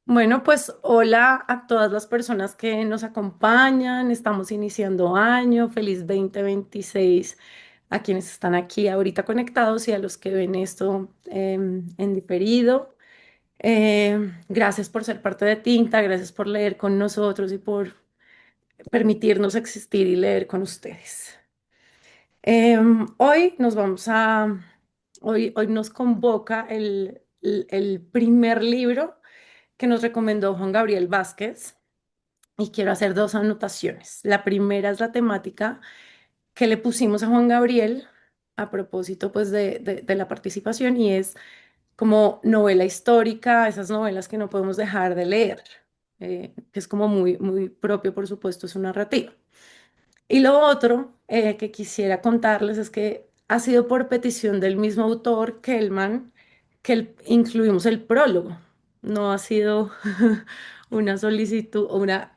Bueno, pues hola a todas las personas que nos acompañan. Estamos iniciando año. Feliz 2026 a quienes están aquí ahorita conectados y a los que ven esto en diferido. Gracias por ser parte de Tinta, gracias por leer con nosotros y por permitirnos existir y leer con ustedes. Hoy nos vamos a, hoy nos convoca el primer libro que nos recomendó Juan Gabriel Vázquez y quiero hacer dos anotaciones. La primera es la temática que le pusimos a Juan Gabriel a propósito pues de la participación y es como novela histórica, esas novelas que no podemos dejar de leer, que es como muy propio, por supuesto, su narrativa. Y lo otro que quisiera contarles es que ha sido por petición del mismo autor, Kellman, que incluimos el prólogo. No ha sido una solicitud o una,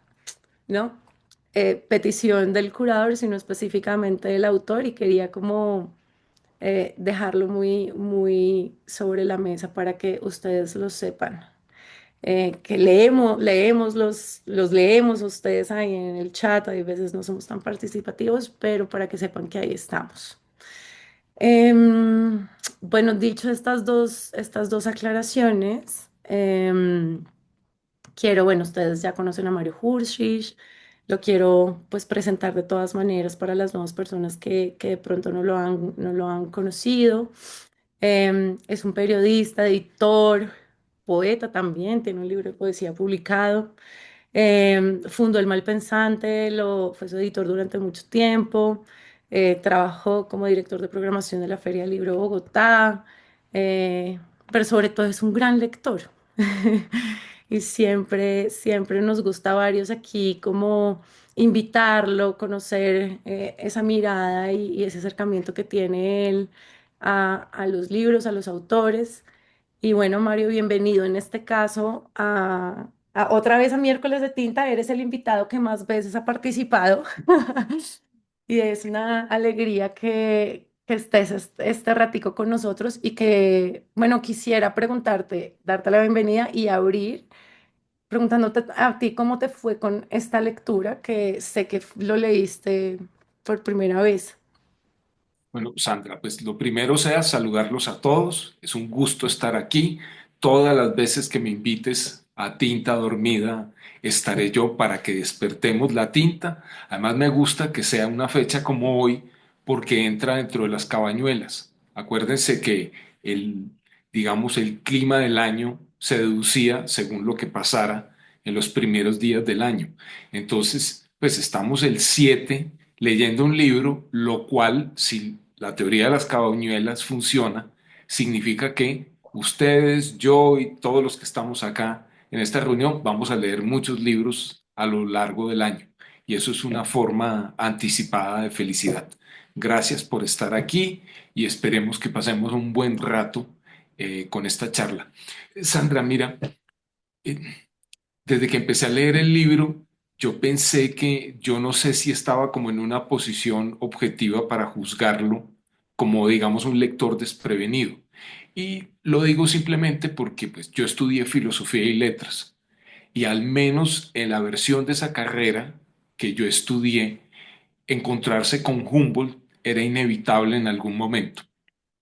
¿no? Petición del curador, sino específicamente del autor y quería como dejarlo muy sobre la mesa para que ustedes lo sepan. Que leemos, los leemos ustedes ahí en el chat, hay veces no somos tan participativos, pero para que sepan que ahí estamos. Em, bueno, dicho estas dos aclaraciones, quiero, bueno, ustedes ya conocen a Mario Hursich, lo quiero pues presentar de todas maneras para las nuevas personas que de pronto no lo han conocido. Es un periodista, editor, poeta también, tiene un libro de poesía publicado. Fundó El Malpensante, fue su editor durante mucho tiempo. Trabajó como director de programación de la Feria del Libro de Bogotá, eh, pero sobre todo es un gran lector. Y siempre nos gusta a varios aquí como invitarlo, conocer esa mirada y ese acercamiento que tiene él a los libros, a los autores. Y bueno, Mario, bienvenido en este caso otra vez a Miércoles de Tinta. Eres el invitado que más veces ha participado y es una alegría que estés este ratico con nosotros y que, bueno, quisiera preguntarte, darte la bienvenida y abrir preguntándote a ti cómo te fue con esta lectura que sé que lo leíste por primera vez. Bueno, Sandra, pues lo primero sea saludarlos a todos. Es un gusto estar aquí. Todas las veces que me invites a Tinta Dormida, estaré yo para que despertemos la tinta. Además, me gusta que sea una fecha como hoy porque entra dentro de las cabañuelas. Acuérdense que el, digamos, el clima del año se deducía según lo que pasara en los primeros días del año. Entonces, pues estamos el 7 leyendo un libro, lo cual, si la teoría de las cabañuelas funciona, significa que ustedes, yo y todos los que estamos acá en esta reunión vamos a leer muchos libros a lo largo del año. Y eso es una forma anticipada de felicidad. Gracias por estar aquí y esperemos que pasemos un buen rato con esta charla. Sandra, mira, eh, desde que empecé a leer el libro, yo pensé que yo no sé si estaba como en una posición objetiva para juzgarlo como, digamos, un lector desprevenido. Y lo digo simplemente porque pues, yo estudié filosofía y letras y al menos en la versión de esa carrera que yo estudié, encontrarse con Humboldt era inevitable en algún momento.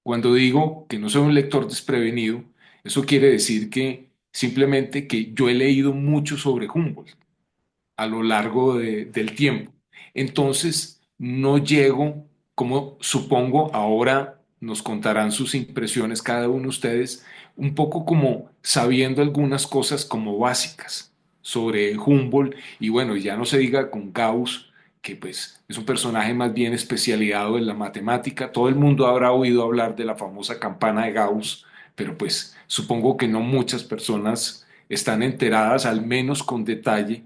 Cuando digo que no soy un lector desprevenido, eso quiere decir que simplemente que yo he leído mucho sobre Humboldt a lo largo del tiempo. Entonces, no llego, como supongo ahora nos contarán sus impresiones cada uno de ustedes, un poco como sabiendo algunas cosas como básicas sobre Humboldt y bueno, ya no se diga con Gauss, que pues es un personaje más bien especializado en la matemática. Todo el mundo habrá oído hablar de la famosa campana de Gauss, pero pues supongo que no muchas personas están enteradas, al menos con detalle,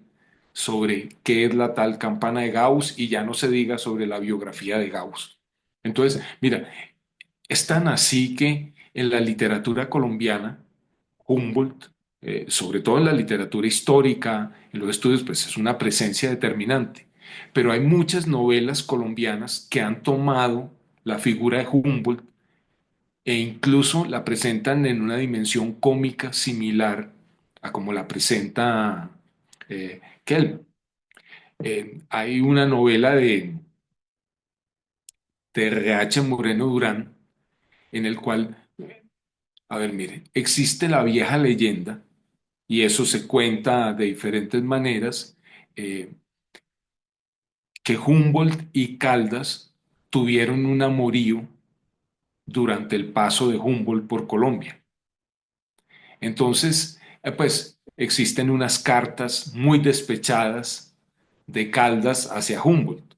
sobre qué es la tal campana de Gauss y ya no se diga sobre la biografía de Gauss. Entonces, mira, es tan así que en la literatura colombiana, Humboldt, sobre todo en la literatura histórica, en los estudios, pues es una presencia determinante. Pero hay muchas novelas colombianas que han tomado la figura de Humboldt e incluso la presentan en una dimensión cómica similar a como la presenta Kelman. Hay una novela de R.H. Moreno Durán en el cual, a ver, mire, existe la vieja leyenda, y eso se cuenta de diferentes maneras, eh, que Humboldt y Caldas tuvieron un amorío durante el paso de Humboldt por Colombia. Entonces, pues existen unas cartas muy despechadas de Caldas hacia Humboldt.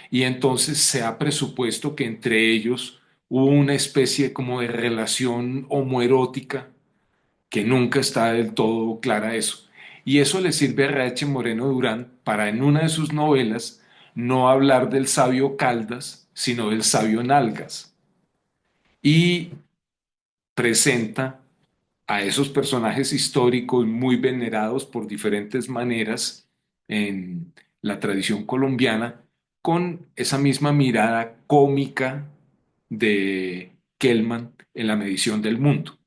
Y entonces se ha presupuesto que entre ellos hubo una especie como de relación homoerótica que nunca está del todo clara eso. Y eso le sirve a R.H. Moreno Durán para en una de sus novelas no hablar del sabio Caldas, sino del sabio Nalgas. Y presenta a esos personajes históricos muy venerados por diferentes maneras en la tradición colombiana, con esa misma mirada cómica de Kellman en la medición del mundo.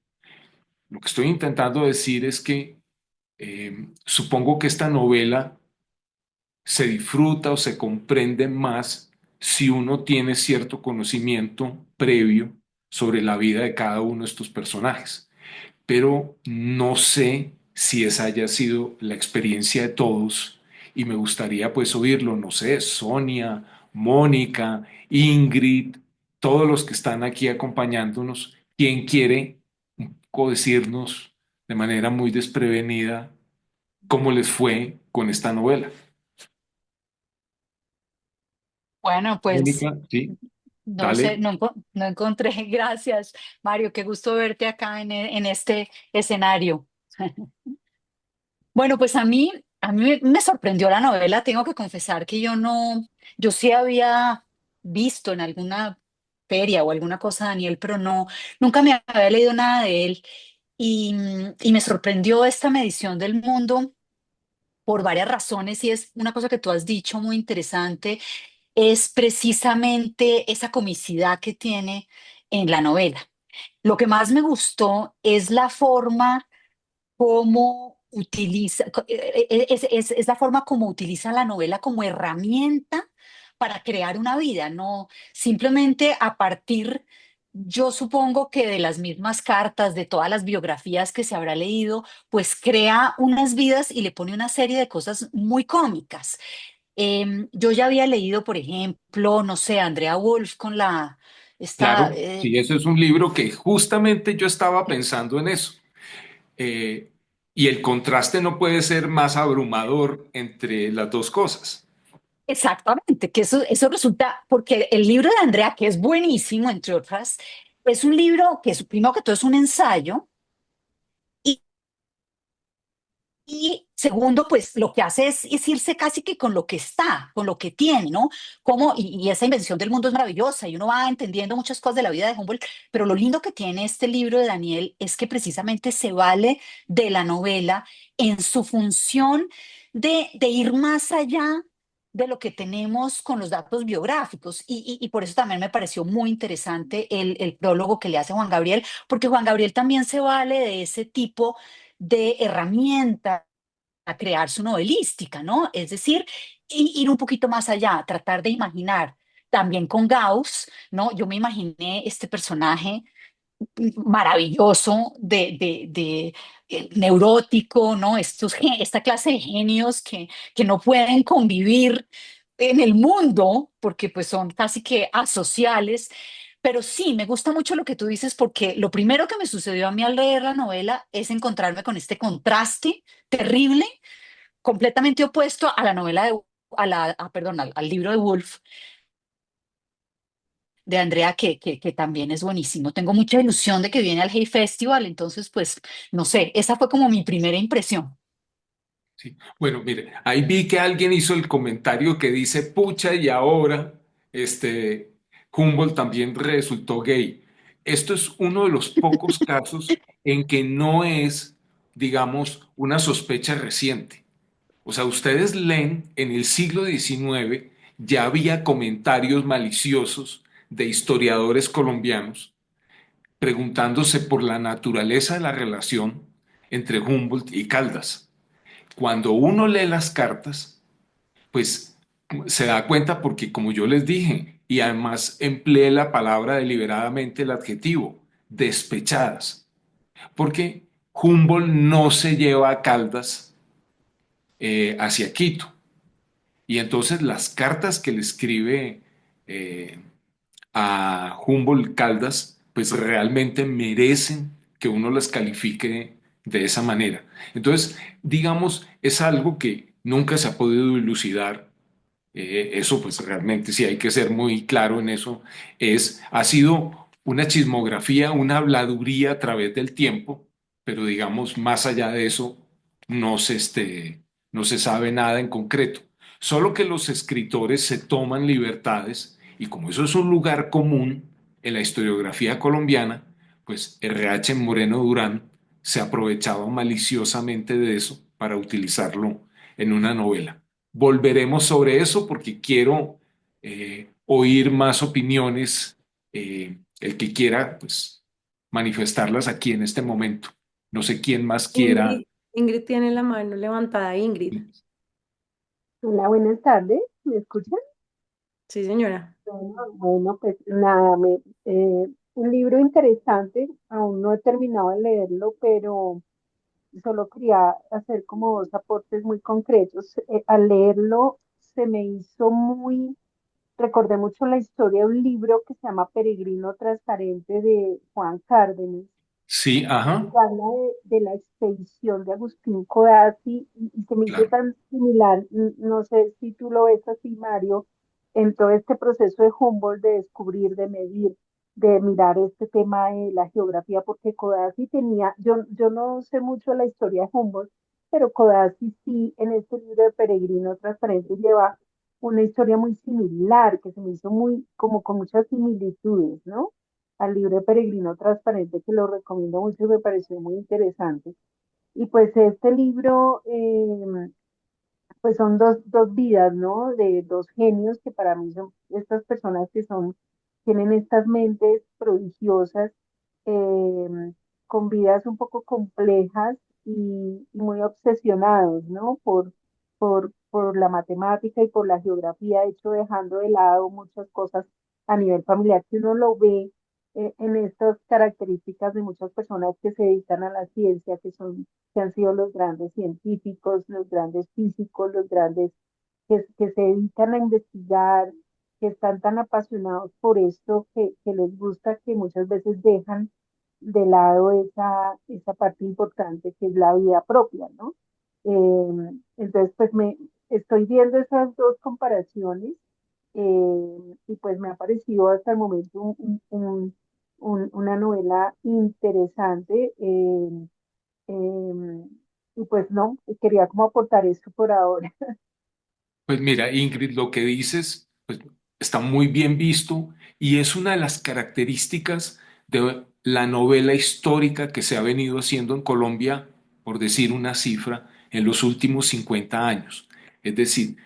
Lo que estoy intentando decir es que supongo que esta novela se disfruta o se comprende más si uno tiene cierto conocimiento previo sobre la vida de cada uno de estos personajes, pero no sé si esa haya sido la experiencia de todos y me gustaría pues oírlo, no sé, Sonia, Mónica, Ingrid, todos los que están aquí acompañándonos, quien quiere un poco decirnos de manera muy desprevenida cómo les fue con esta novela. Bueno, pues Mónica, sí, no sé, dale. no encontré. Gracias, Mario. Qué gusto verte acá en este escenario. Bueno, pues a mí me sorprendió la novela. Tengo que confesar que yo sí había visto en alguna feria o alguna cosa de Daniel, pero no, nunca me había leído nada de él. Y me sorprendió esta medición del mundo por varias razones y es una cosa que tú has dicho muy interesante, es precisamente esa comicidad que tiene en la novela. Lo que más me gustó es la forma cómo utiliza, es la forma como utiliza la novela como herramienta para crear una vida, no simplemente a partir, yo supongo que de las mismas cartas, de todas las biografías que se habrá leído, pues crea unas vidas y le pone una serie de cosas muy cómicas. Yo ya había leído, por ejemplo, no sé, Andrea Wolf con esta, Claro, sí, ese es un libro que justamente yo estaba pensando en eso. Eh, y el contraste no puede ser más abrumador entre las dos cosas. exactamente, que eso resulta, porque el libro de Andrea, que es buenísimo, entre otras, es un libro que es, primero que todo es un ensayo y, y segundo, pues lo que hace es irse casi que con lo que está, con lo que tiene, ¿no? Como, y esa invención del mundo es maravillosa y uno va entendiendo muchas cosas de la vida de Humboldt, pero lo lindo que tiene este libro de Daniel es que precisamente se vale de la novela en su función de ir más allá de lo que tenemos con los datos biográficos. Y por eso también me pareció muy interesante el prólogo que le hace Juan Gabriel, porque Juan Gabriel también se vale de ese tipo de herramientas a crear su novelística, ¿no? Es decir, ir un poquito más allá, tratar de imaginar. También con Gauss, ¿no? Yo me imaginé este personaje maravilloso neurótico, ¿no? Esta clase de genios que no pueden convivir en el mundo porque pues son casi que asociales. Pero sí, me gusta mucho lo que tú dices porque lo primero que me sucedió a mí al leer la novela es encontrarme con este contraste terrible, completamente opuesto a la novela perdón, al libro de Woolf de Andrea, que también es buenísimo. Tengo mucha ilusión de que viene al Hay Festival, entonces, pues, no sé, esa fue como mi primera impresión. Sí. Bueno, mire, ahí vi que alguien hizo el comentario que dice, pucha, y ahora Humboldt también resultó gay. Esto es uno de los pocos casos en que no es, digamos, una sospecha reciente. O sea, ustedes leen en el siglo XIX ya había comentarios maliciosos de historiadores colombianos preguntándose por la naturaleza de la relación entre Humboldt y Caldas. Cuando uno lee las cartas, pues se da cuenta porque, como yo les dije, y además empleé la palabra deliberadamente, el adjetivo, despechadas, porque Humboldt no se lleva a Caldas hacia Quito. Y entonces las cartas que le escribe eh, a Humboldt Caldas, pues realmente merecen que uno las califique de esa manera. Entonces, digamos, es algo que nunca se ha podido dilucidar. Eso, pues realmente sí hay que ser muy claro en eso. Ha sido una chismografía, una habladuría a través del tiempo, pero digamos, más allá de eso, no se sabe nada en concreto. Solo que los escritores se toman libertades y como eso es un lugar común en la historiografía colombiana, pues RH Moreno Durán se aprovechaba maliciosamente de eso para utilizarlo en una novela. Volveremos sobre eso porque quiero oír más opiniones, el que quiera, pues manifestarlas aquí en este momento. No sé quién más quiera. Ingrid tiene la mano levantada, Ingrid. Hola, buenas tardes. ¿Me escuchan? Sí, señora. Bueno, pues nada, un libro interesante. Aún no he terminado de leerlo, pero solo quería hacer como dos aportes muy concretos. Al leerlo se me hizo recordé mucho la historia de un libro que se llama Peregrino Transparente de Juan Cárdenas, Sí, ajá, que habla de la expedición de Agustín Codazzi y se me hizo claro. tan similar, no sé si tú lo ves así, Mario, en todo este proceso de Humboldt de descubrir, de medir, de mirar este tema de la geografía, porque Codazzi tenía, yo no sé mucho la historia de Humboldt, pero Codazzi sí en este libro de Peregrino Transparente lleva una historia muy similar, que se me hizo muy, como con muchas similitudes, ¿no? Al libro Peregrino Transparente, que lo recomiendo mucho y me pareció muy interesante. Y pues este libro, pues son dos vidas, ¿no? De dos genios que para mí son estas personas que tienen estas mentes prodigiosas, eh, con vidas un poco complejas y muy obsesionados, ¿no? Por la matemática y por la geografía, de hecho dejando de lado muchas cosas a nivel familiar que uno lo ve en estas características de muchas personas que se dedican a la ciencia, que han sido los grandes científicos, los grandes físicos, los grandes que se dedican a investigar, que están tan apasionados por esto que les gusta que muchas veces dejan de lado esa parte importante que es la vida propia, ¿no? Entonces, pues estoy viendo esas dos comparaciones y pues me ha parecido hasta el momento una novela interesante. Eh, y pues no, quería como aportar esto por ahora. Pues mira, Ingrid, lo que dices, pues está muy bien visto y es una de las características de la novela histórica que se ha venido haciendo en Colombia, por decir una cifra, en los últimos 50 años. Es decir,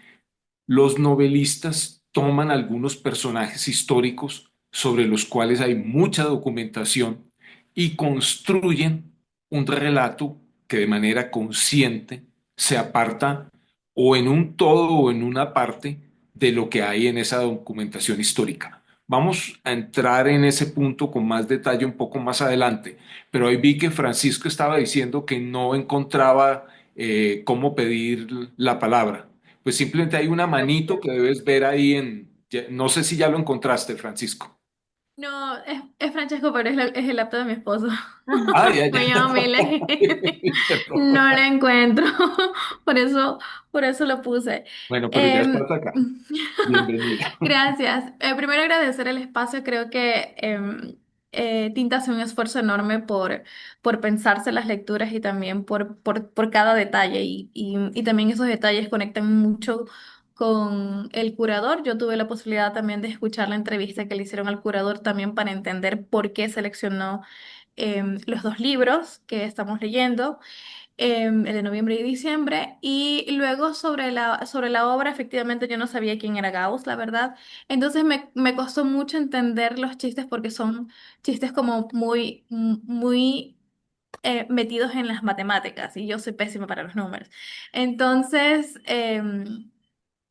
los novelistas toman algunos personajes históricos sobre los cuales hay mucha documentación y construyen un relato que de manera consciente se aparta o en un todo o en una parte de lo que hay en esa documentación histórica. Vamos a entrar en ese punto con más detalle un poco más adelante, pero ahí vi que Francisco estaba diciendo que no encontraba cómo pedir la palabra. Pues simplemente hay una manito que debes ver ahí no sé si ya lo encontraste, Francisco. No, es Francesco, pero es el laptop de mi esposo. Ah, ya, ya. Me llamo Milena. Perdón. No lo encuentro. Por eso, por eso lo puse. Bueno, pero ya Em, estás acá. Bienvenida. Gracias. Primero agradecer el espacio. Creo que Tinta hace un esfuerzo enorme por pensarse las lecturas y también por cada detalle. Y también esos detalles conectan mucho con el curador. Yo tuve la posibilidad también de escuchar la entrevista que le hicieron al curador también para entender por qué seleccionó los dos libros que estamos leyendo, el de noviembre y diciembre. Y luego sobre la obra, efectivamente yo no sabía quién era Gauss, la verdad. Entonces me costó mucho entender los chistes porque son chistes como muy metidos en las matemáticas y yo soy pésima para los números. Entonces,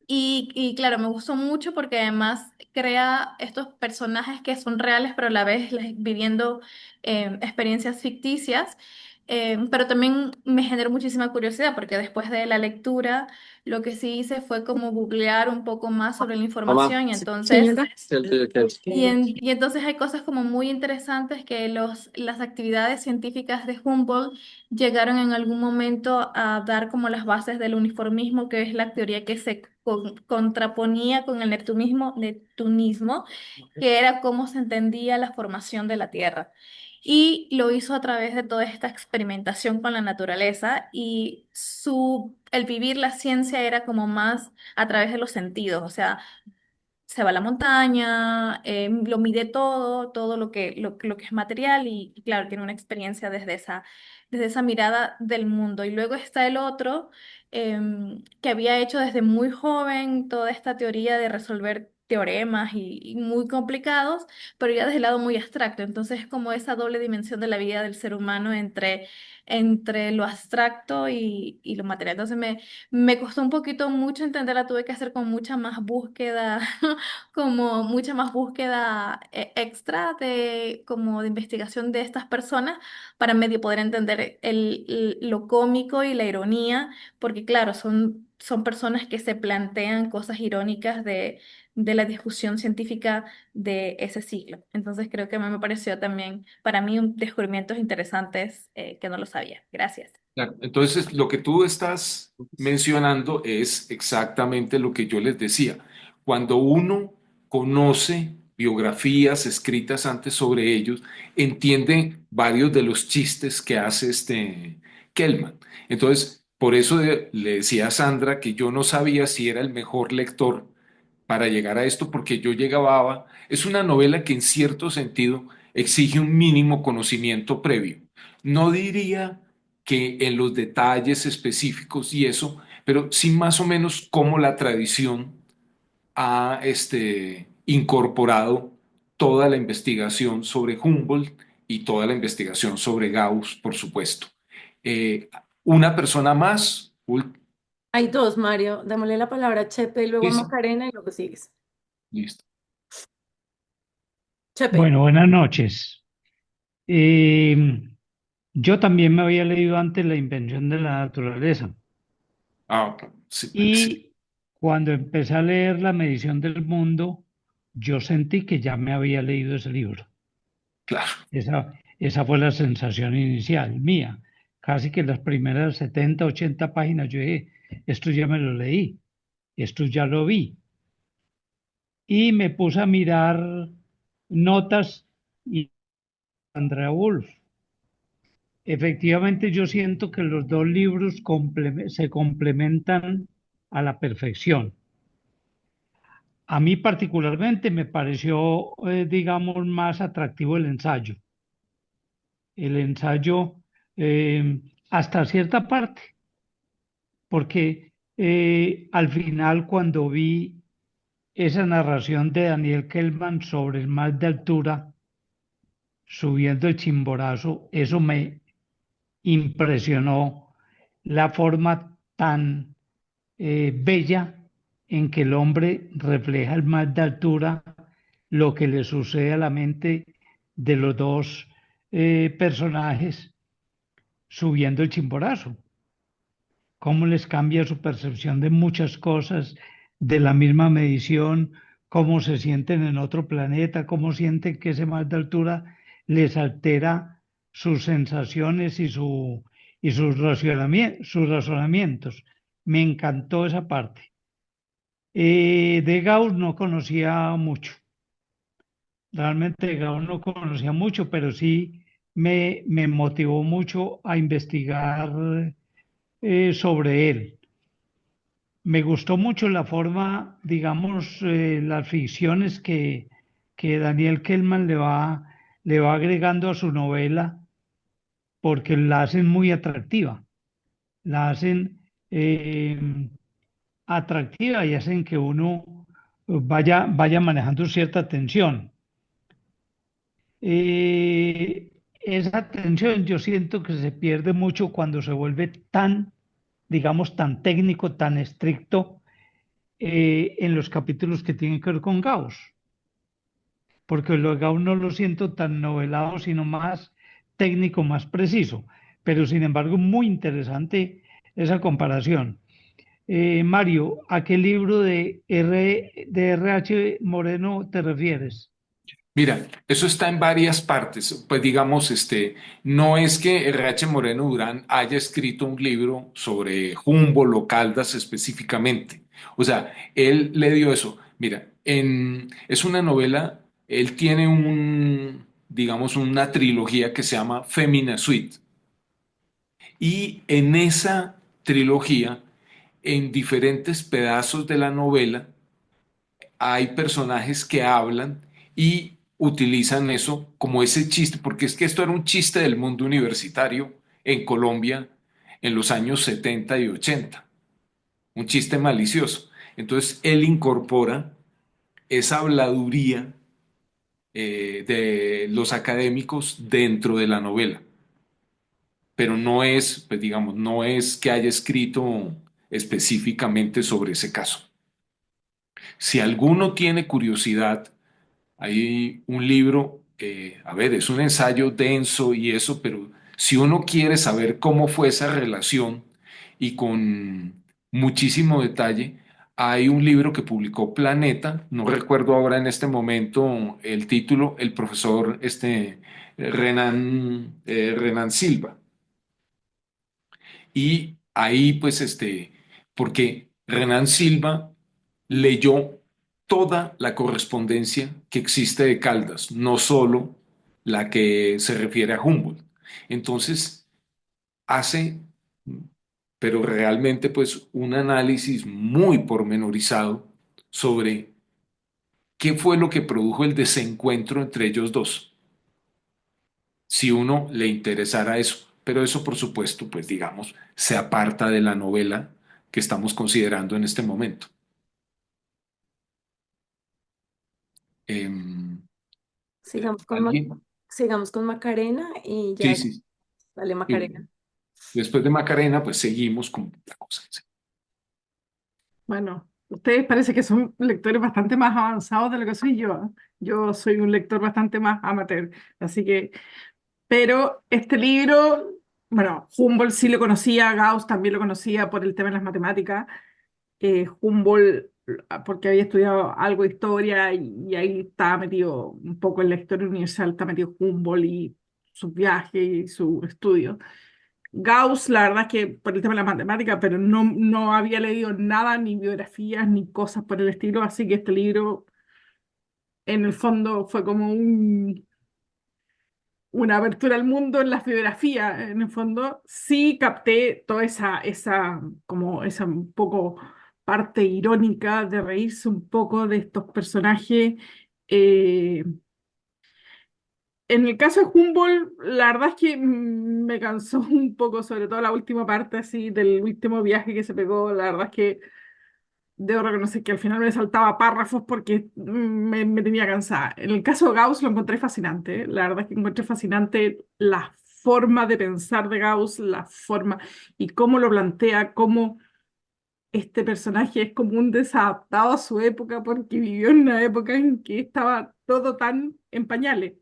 y claro, me gustó mucho porque además crea estos personajes que son reales, pero a la vez viviendo experiencias ficticias. Pero también me generó muchísima curiosidad porque después de la lectura lo que sí hice fue como googlear un poco más sobre la Mamá, información y entonces Señora, y entonces hay cosas como muy interesantes que las actividades científicas de Humboldt llegaron en algún momento a dar como las bases del uniformismo, que es la teoría que se contraponía con el neptunismo, que era cómo se entendía la formación de la Tierra. Y lo hizo a través de toda esta experimentación con la naturaleza y el vivir la ciencia era como más a través de los sentidos, o sea, se va a la montaña, lo mide todo, todo lo que es material y claro, tiene una experiencia desde esa mirada del mundo. Y luego está el otro que había hecho desde muy joven toda esta teoría de resolver teoremas y muy complicados, pero ya desde el lado muy abstracto. Entonces es como esa doble dimensión de la vida del ser humano entre lo abstracto y lo material. Entonces me costó un poquito mucho entenderla, tuve que hacer con mucha más búsqueda como mucha más búsqueda extra como de investigación de estas personas para medio poder entender lo cómico y la ironía, porque claro, son personas que se plantean cosas irónicas de la discusión científica de ese siglo. Entonces creo que me pareció también para mí un descubrimientos interesantes que no lo sabía. Gracias. Claro, entonces, lo que tú estás mencionando es exactamente lo que yo les decía. Cuando uno conoce biografías escritas antes sobre ellos, entiende varios de los chistes que hace este Kellman. Entonces, por eso le decía a Sandra que yo no sabía si era el mejor lector para llegar a esto, porque yo llegaba, es una novela que en cierto sentido exige un mínimo conocimiento previo. No diría que en los detalles específicos y eso, pero sí más o menos cómo la tradición ha incorporado toda la investigación sobre Humboldt y toda la investigación sobre Gauss, por supuesto. Eh, una persona más, hay dos, Mario. Démosle la palabra a Chepe y luego a sí, Macarena y luego sigues. listo. Chepe. Bueno, buenas noches. Eh, yo también me había leído antes La invención de la naturaleza Ah, ok. Sí, sí, y cuando empecé a leer La medición del mundo, yo sentí que ya me había leído ese libro. claro. Esa fue la sensación inicial mía. Casi que las primeras 70, 80 páginas yo dije, esto ya me lo leí, esto ya lo vi. Y me puse a mirar notas y Andrea Wolf. Efectivamente, yo siento que los dos libros se complementan a la perfección. A mí particularmente me pareció, digamos, más atractivo el ensayo. El ensayo hasta cierta parte, porque al final cuando vi esa narración de Daniel Kellman sobre el mar de altura, subiendo el Chimborazo, eso me impresionó la forma tan bella en que el hombre refleja el mar de altura, lo que le sucede a la mente de los dos personajes subiendo el Chimborazo, cómo les cambia su percepción de muchas cosas, de la misma medición, cómo se sienten en otro planeta, cómo sienten que ese mar de altura les altera sus sensaciones y sus razonamientos. Me encantó esa parte. De Gauss no conocía mucho, realmente de Gauss no conocía mucho, pero sí me motivó mucho a investigar sobre él. Me gustó mucho la forma, digamos, las ficciones que Daniel Kellman le va agregando a su novela, porque la hacen muy atractiva, la hacen atractiva y hacen que uno vaya manejando cierta tensión. Eh, esa tensión yo siento que se pierde mucho cuando se vuelve tan, digamos, tan técnico, tan estricto en los capítulos que tienen que ver con Gauss, porque lo de Gauss no lo siento tan novelado, sino más técnico, más preciso, pero sin embargo muy interesante esa comparación. Mario, ¿a qué libro de R.H. Moreno te refieres? Mira, eso está en varias partes. Pues digamos, no es que R.H. Moreno Durán haya escrito un libro sobre Humboldt o Caldas específicamente. O sea, él le dio eso. Mira, es una novela, él tiene digamos, una trilogía que se llama Femina Suite. Y en esa trilogía, en diferentes pedazos de la novela, hay personajes que hablan y utilizan eso como ese chiste, porque es que esto era un chiste del mundo universitario en Colombia en los años 70 y 80, un chiste malicioso. Entonces él incorpora esa habladuría de los académicos dentro de la novela, pero no es, pues digamos, no es que haya escrito específicamente sobre ese caso. Si alguno tiene curiosidad, hay un libro, a ver, es un ensayo denso y eso, pero si uno quiere saber cómo fue esa relación y con muchísimo detalle, hay un libro que publicó Planeta, no recuerdo ahora en este momento el título, el profesor Renan Silva. Y ahí, pues, porque Renan Silva leyó toda la correspondencia que existe de Caldas, no solo la que se refiere a Humboldt. Entonces, hace, pero realmente, pues, un análisis muy pormenorizado sobre qué fue lo que produjo el desencuentro entre ellos dos, si uno le interesara eso. Pero eso, por supuesto, pues digamos, se aparta de la novela que estamos considerando en este momento. Em, Sigamos con, ¿Alguien? sigamos con Macarena y Sí, ya sí. dale Y Macarena. después de Macarena, pues seguimos con la cosa. Bueno, ustedes parece que son lectores bastante más avanzados de lo que soy yo. ¿Eh? Yo soy un lector bastante más amateur, así que, pero este libro, bueno, Humboldt sí lo conocía, Gauss también lo conocía por el tema de las matemáticas, Humboldt porque había estudiado algo de historia y ahí estaba metido un poco en la historia universal, está metido Humboldt y su viaje y su estudio. Gauss, la verdad es que por el tema de la matemática, pero no había leído nada, ni biografías, ni cosas por el estilo, así que este libro en el fondo fue como una apertura al mundo en las biografías, en el fondo sí capté toda como esa un poco parte irónica de reírse un poco de estos personajes. eh, En el caso de Humboldt, la verdad es que me cansó un poco, sobre todo la última parte así del último viaje que se pegó. La verdad es que debo reconocer que al final me saltaba párrafos porque me tenía cansada. En el caso de Gauss lo encontré fascinante. ¿Eh? La verdad es que encontré fascinante la forma de pensar de Gauss, la forma y cómo lo plantea, cómo este personaje es como un desadaptado a su época porque vivió en una época en que estaba todo tan en pañales.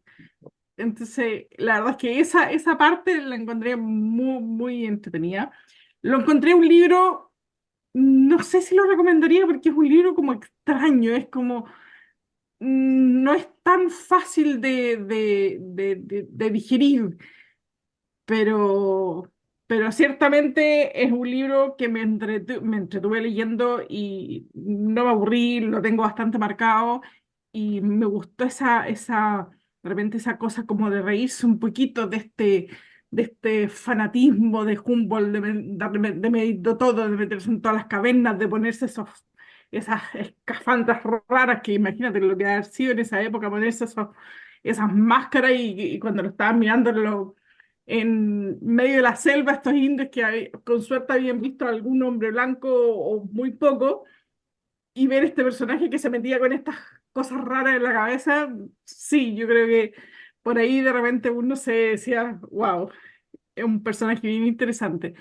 Entonces, la verdad es que esa parte la encontré muy entretenida. Lo encontré un libro, no sé si lo recomendaría porque es un libro como extraño, es como, no es tan fácil de digerir, pero, pero ciertamente es un libro que me entretuve leyendo y no me aburrí, lo tengo bastante marcado y me gustó de repente esa cosa como de reírse un poquito de este fanatismo de Humboldt, de medirlo todo, de meterse en todas las cavernas, de ponerse esas escafandras raras que imagínate lo que ha sido en esa época, ponerse esas máscaras y cuando lo estaban mirando en medio de la selva, estos indios que con suerte habían visto a algún hombre blanco o muy poco, y ver este personaje que se metía con estas cosas raras en la cabeza, sí, yo creo que por ahí de repente uno se decía, wow, es un personaje bien interesante.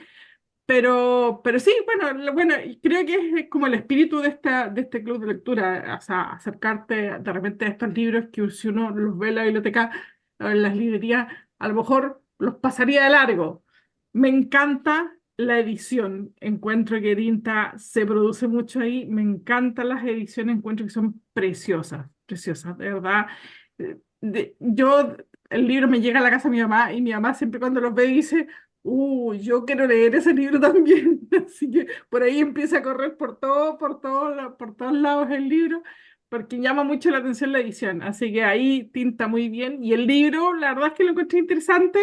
Pero sí, bueno, bueno, y creo que es como el espíritu de este club de lectura, o sea, acercarte de repente a estos libros que si uno los ve en la biblioteca o en las librerías, a lo mejor los pasaría de largo. Me encanta la edición, encuentro que Tinta se produce mucho ahí, me encantan las ediciones, encuentro que son preciosas, preciosas, de verdad. Yo, el libro me llega a la casa de mi mamá y mi mamá siempre cuando los ve dice... Yo quiero leer ese libro también, así que por ahí empieza a correr por todos lados el libro, porque llama mucho la atención la edición, así que ahí tinta muy bien. Y el libro, la verdad es que lo encontré interesante,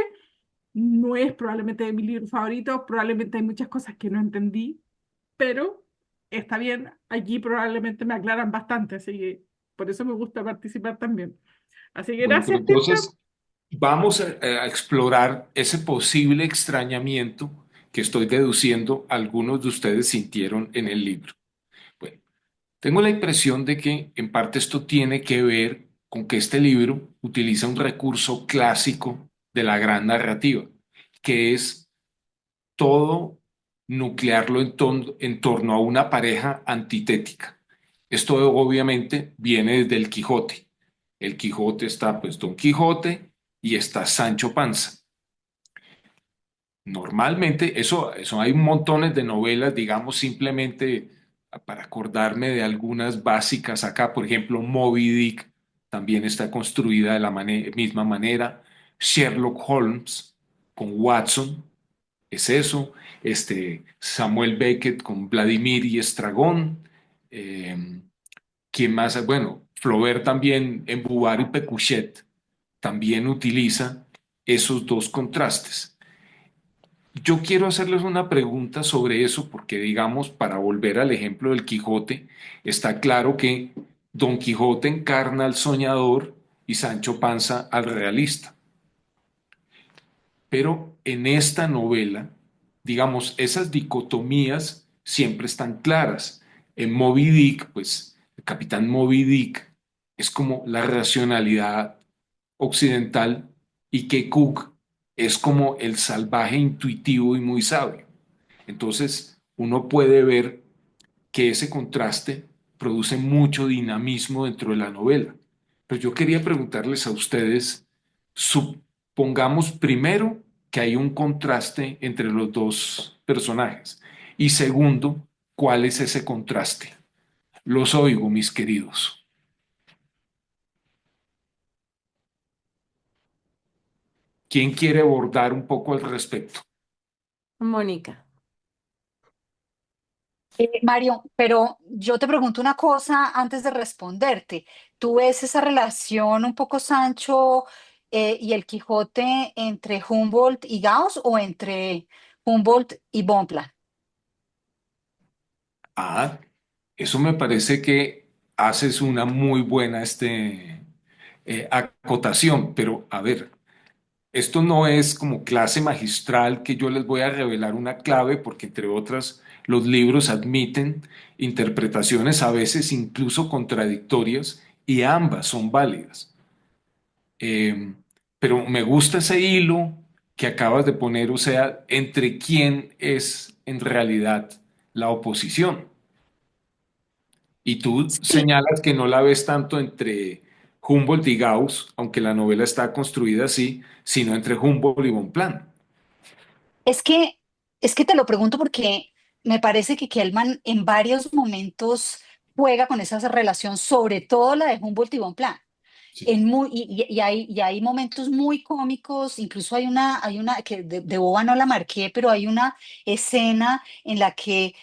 no es probablemente de mis libros favoritos, probablemente hay muchas cosas que no entendí, pero está bien, aquí probablemente me aclaran bastante, así que por eso me gusta participar también. Así que Bueno, pero gracias, Tinta. entonces vamos a explorar ese posible extrañamiento que estoy deduciendo algunos de ustedes sintieron en el libro. Bueno, tengo la impresión de que en parte esto tiene que ver con que este libro utiliza un recurso clásico de la gran narrativa, que es todo nuclearlo en torno a una pareja antitética. Esto obviamente viene desde el Quijote. El Quijote está pues Don Quijote y está Sancho Panza. Normalmente, eso hay montones de novelas, digamos, simplemente para acordarme de algunas básicas acá, por ejemplo, Moby Dick también está construida de la misma manera, Sherlock Holmes con Watson, es eso, Samuel Beckett con Vladimir y Estragón, eh, ¿quién más? Bueno, Flaubert también en Bouvard y Pécuchet también utiliza esos dos contrastes. Yo quiero hacerles una pregunta sobre eso porque, digamos, para volver al ejemplo del Quijote, está claro que Don Quijote encarna al soñador y Sancho Panza al realista. Pero en esta novela, digamos, esas dicotomías siempre están claras. En Moby Dick, pues el capitán Moby Dick es como la racionalidad occidental y que Cook es como el salvaje intuitivo y muy sabio. Entonces, uno puede ver que ese contraste produce mucho dinamismo dentro de la novela. Pero yo quería preguntarles a ustedes, supongamos primero que hay un contraste entre los dos personajes y segundo, ¿cuál es ese contraste? Los oigo, mis queridos. ¿Quién quiere abordar un poco al respecto? Mónica. Mario, pero yo te pregunto una cosa antes de responderte. ¿Tú ves esa relación un poco Sancho y el Quijote entre Humboldt y Gauss o entre Humboldt y Bonpland? Ah, eso me parece que haces una muy buena acotación, pero a ver, esto no es como clase magistral que yo les voy a revelar una clave porque entre otras los libros admiten interpretaciones a veces incluso contradictorias y ambas son válidas. Eh, pero me gusta ese hilo que acabas de poner, o sea, entre quién es en realidad la oposición. Y tú Sí, señalas que no la ves tanto entre Humboldt y Gauss, aunque la novela está construida así, sino entre Humboldt y Bonpland. es que, es que te lo pregunto porque me parece que Kellman en varios momentos juega con esa relación, sobre todo la de Humboldt y Bonpland. Sí. Y hay momentos muy cómicos, incluso hay una que de boba no la marqué, pero hay una escena en la que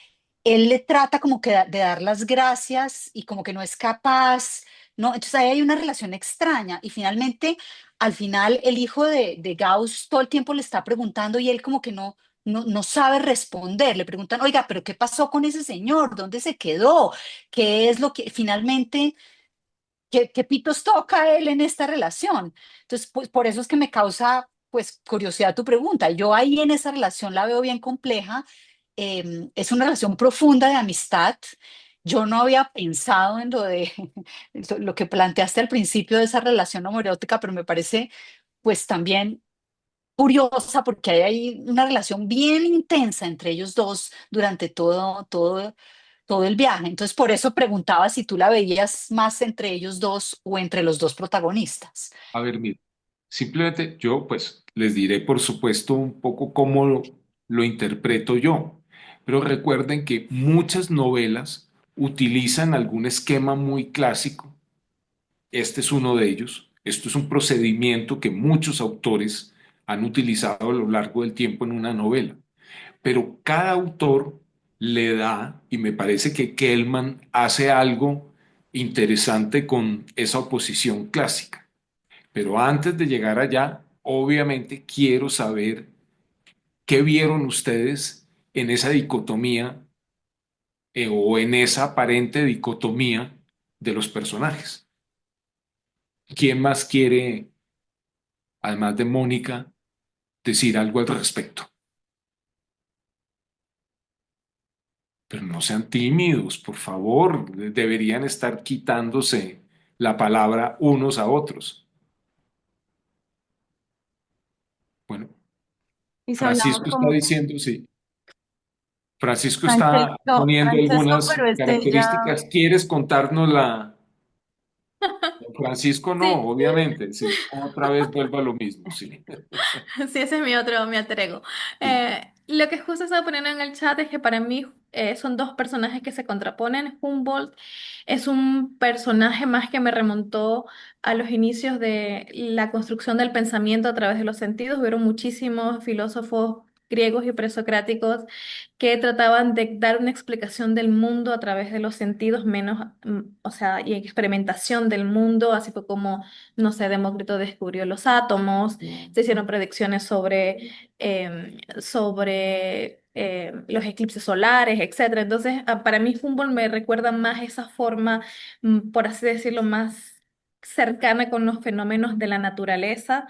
él le trata como que de dar las gracias y como que no es capaz, ¿no? Entonces ahí hay una relación extraña y finalmente, al final, el hijo de Gauss todo el tiempo le está preguntando y él como que no sabe responder. Le preguntan, oiga, pero ¿qué pasó con ese señor? ¿Dónde se quedó? ¿Qué es lo que finalmente... ¿Qué pitos toca él en esta relación? Entonces, pues por eso es que me causa pues curiosidad tu pregunta. Yo ahí en esa relación la veo bien compleja. Es una relación profunda de amistad yo no había pensado en lo de lo que planteaste al principio de esa relación homoerótica, pero me parece pues también curiosa porque hay ahí una relación bien intensa entre ellos dos durante todo el viaje. Entonces, por eso preguntaba si tú la veías más entre ellos dos o entre los dos protagonistas. A ver, mira, simplemente yo pues les diré por supuesto un poco cómo lo interpreto yo, pero recuerden que muchas novelas utilizan algún esquema muy clásico. Este es uno de ellos. Esto es un procedimiento que muchos autores han utilizado a lo largo del tiempo en una novela, pero cada autor le da, y me parece que Kellman hace algo interesante con esa oposición clásica. Pero antes de llegar allá, obviamente quiero saber qué vieron ustedes en esa dicotomía o en esa aparente dicotomía de los personajes. ¿Quién más quiere, además de Mónica, decir algo al respecto? Pero no sean tímidos, por favor. Deberían estar quitándose la palabra unos a otros. Bueno, Y si hablamos Francisco está como diciendo sí. Francisco está Francesco, poniendo Francesco, algunas pero este ya, características. ¿Quieres contarnos la? Francisco no, Sí, obviamente, sí. Otra vez vuelvo a lo mismo, sí. sí, ese es mi alter ego. Sí. Lo que justo estaba poniendo en el chat es que para mí son dos personajes que se contraponen. Humboldt es un personaje más que me remontó a los inicios de la construcción del pensamiento a través de los sentidos. Hubieron muchísimos filósofos griegos y presocráticos que trataban de dar una explicación del mundo a través de los sentidos, menos, o sea, y experimentación del mundo, así fue como, no sé, Demócrito descubrió los átomos, se hicieron predicciones sobre los eclipses solares, etcétera. Entonces, para mí Humboldt me recuerda más esa forma, por así decirlo, más cercana con los fenómenos de la naturaleza,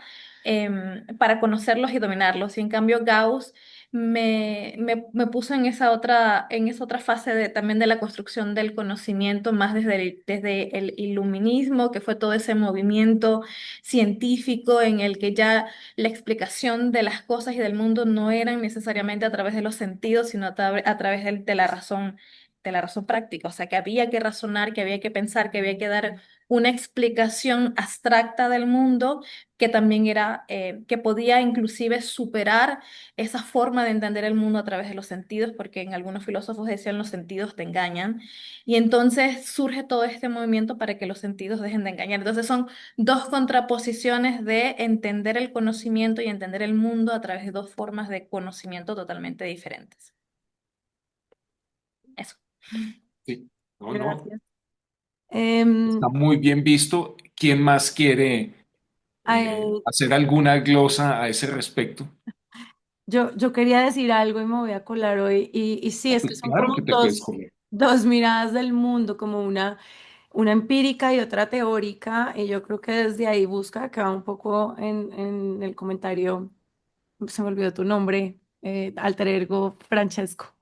para conocerlos y dominarlos. Y en cambio, Gauss me puso en esa otra fase también de la construcción del conocimiento, más desde el iluminismo, que fue todo ese movimiento científico en el que ya la explicación de las cosas y del mundo no eran necesariamente a través de los sentidos, sino a través de la razón práctica. O sea, que había que razonar, que había que pensar, que había que dar una explicación abstracta del mundo que también era, que podía inclusive superar esa forma de entender el mundo a través de los sentidos, porque en algunos filósofos decían los sentidos te engañan, y entonces surge todo este movimiento para que los sentidos dejen de engañar. Entonces son dos contraposiciones de entender el conocimiento y entender el mundo a través de dos formas de conocimiento totalmente diferentes. Eso. Sí. No, no, gracias. está Em, muy bien visto. ¿Quién más quiere eh, hacer alguna glosa a ese respecto? yo quería decir algo y me voy a colar hoy, y sí, Ah, es que pues son claro como que te puedes comer. dos miradas del mundo, como una empírica y otra teórica, y yo creo que desde ahí busca acá un poco en el comentario, se me olvidó tu nombre, alter ego Francesco.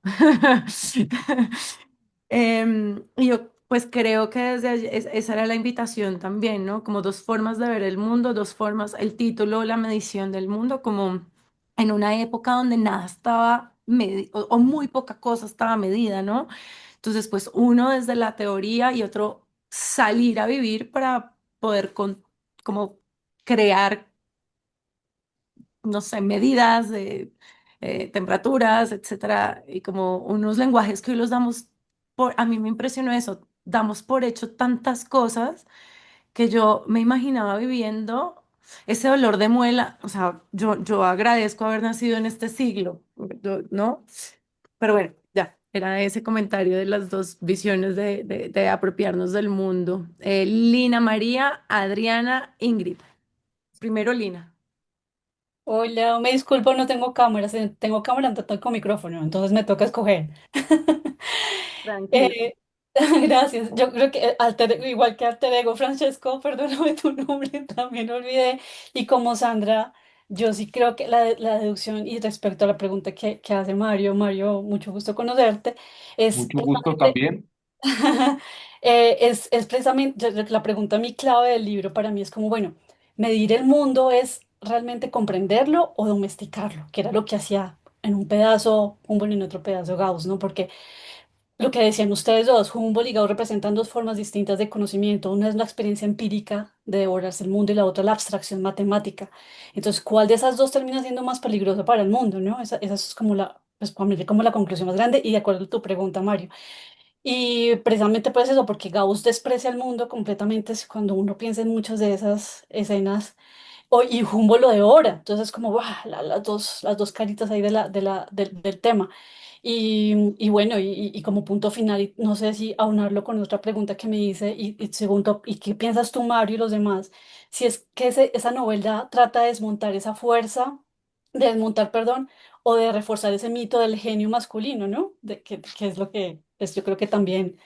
Y yo pues creo que desde allí, esa era la invitación también, ¿no? Como dos formas de ver el mundo, dos formas, el título, la medición del mundo, como en una época donde nada estaba medido, o muy poca cosa estaba medida, ¿no? Entonces, pues uno desde la teoría y otro salir a vivir para poder como crear, no sé, medidas de temperaturas, etcétera, y como unos lenguajes que hoy los damos a mí me impresionó eso, damos por hecho tantas cosas que yo me imaginaba viviendo ese dolor de muela, o sea, yo agradezco haber nacido en este siglo, ¿no? Pero bueno, ya, era ese comentario de las dos visiones de apropiarnos del mundo. Lina María, Adriana, Ingrid. Primero Lina. Hola, me disculpo, no tengo cámara, tengo cámara, no tengo micrófono, entonces me toca escoger. Tranquila. Eh, gracias, yo creo que igual que alter ego Francesco, perdóname tu nombre, también olvidé. Y como Sandra, yo sí creo que la deducción y respecto a la pregunta que hace Mario, Mario, mucho gusto conocerte, es Mucho gusto justamente también. Es precisamente la pregunta, mi clave del libro para mí es como, bueno, medir el mundo es realmente comprenderlo o domesticarlo, que era lo que hacía en un pedazo Humboldt y en otro pedazo Gauss, ¿no? Porque lo que decían ustedes dos, Humboldt y Gauss representan dos formas distintas de conocimiento. Una es la experiencia empírica de devorarse el mundo y la otra la abstracción matemática. Entonces, ¿cuál de esas dos termina siendo más peligrosa para el mundo, ¿no? Esa es como pues para mí como la conclusión más grande y de acuerdo a tu pregunta, Mario. Y precisamente pues eso, porque Gauss desprecia el mundo completamente cuando uno piensa en muchas de esas escenas, y Humboldt lo devora. Entonces, como ¡buah! Las dos caritas ahí del tema. Y bueno, y como punto final, y no sé si aunarlo con otra pregunta que me hice, y segundo, ¿y qué piensas tú, Mario, y los demás? Si es que esa novela trata de desmontar esa fuerza, de desmontar, perdón, o de reforzar ese mito del genio masculino, ¿no? Que es lo que pues, yo creo que también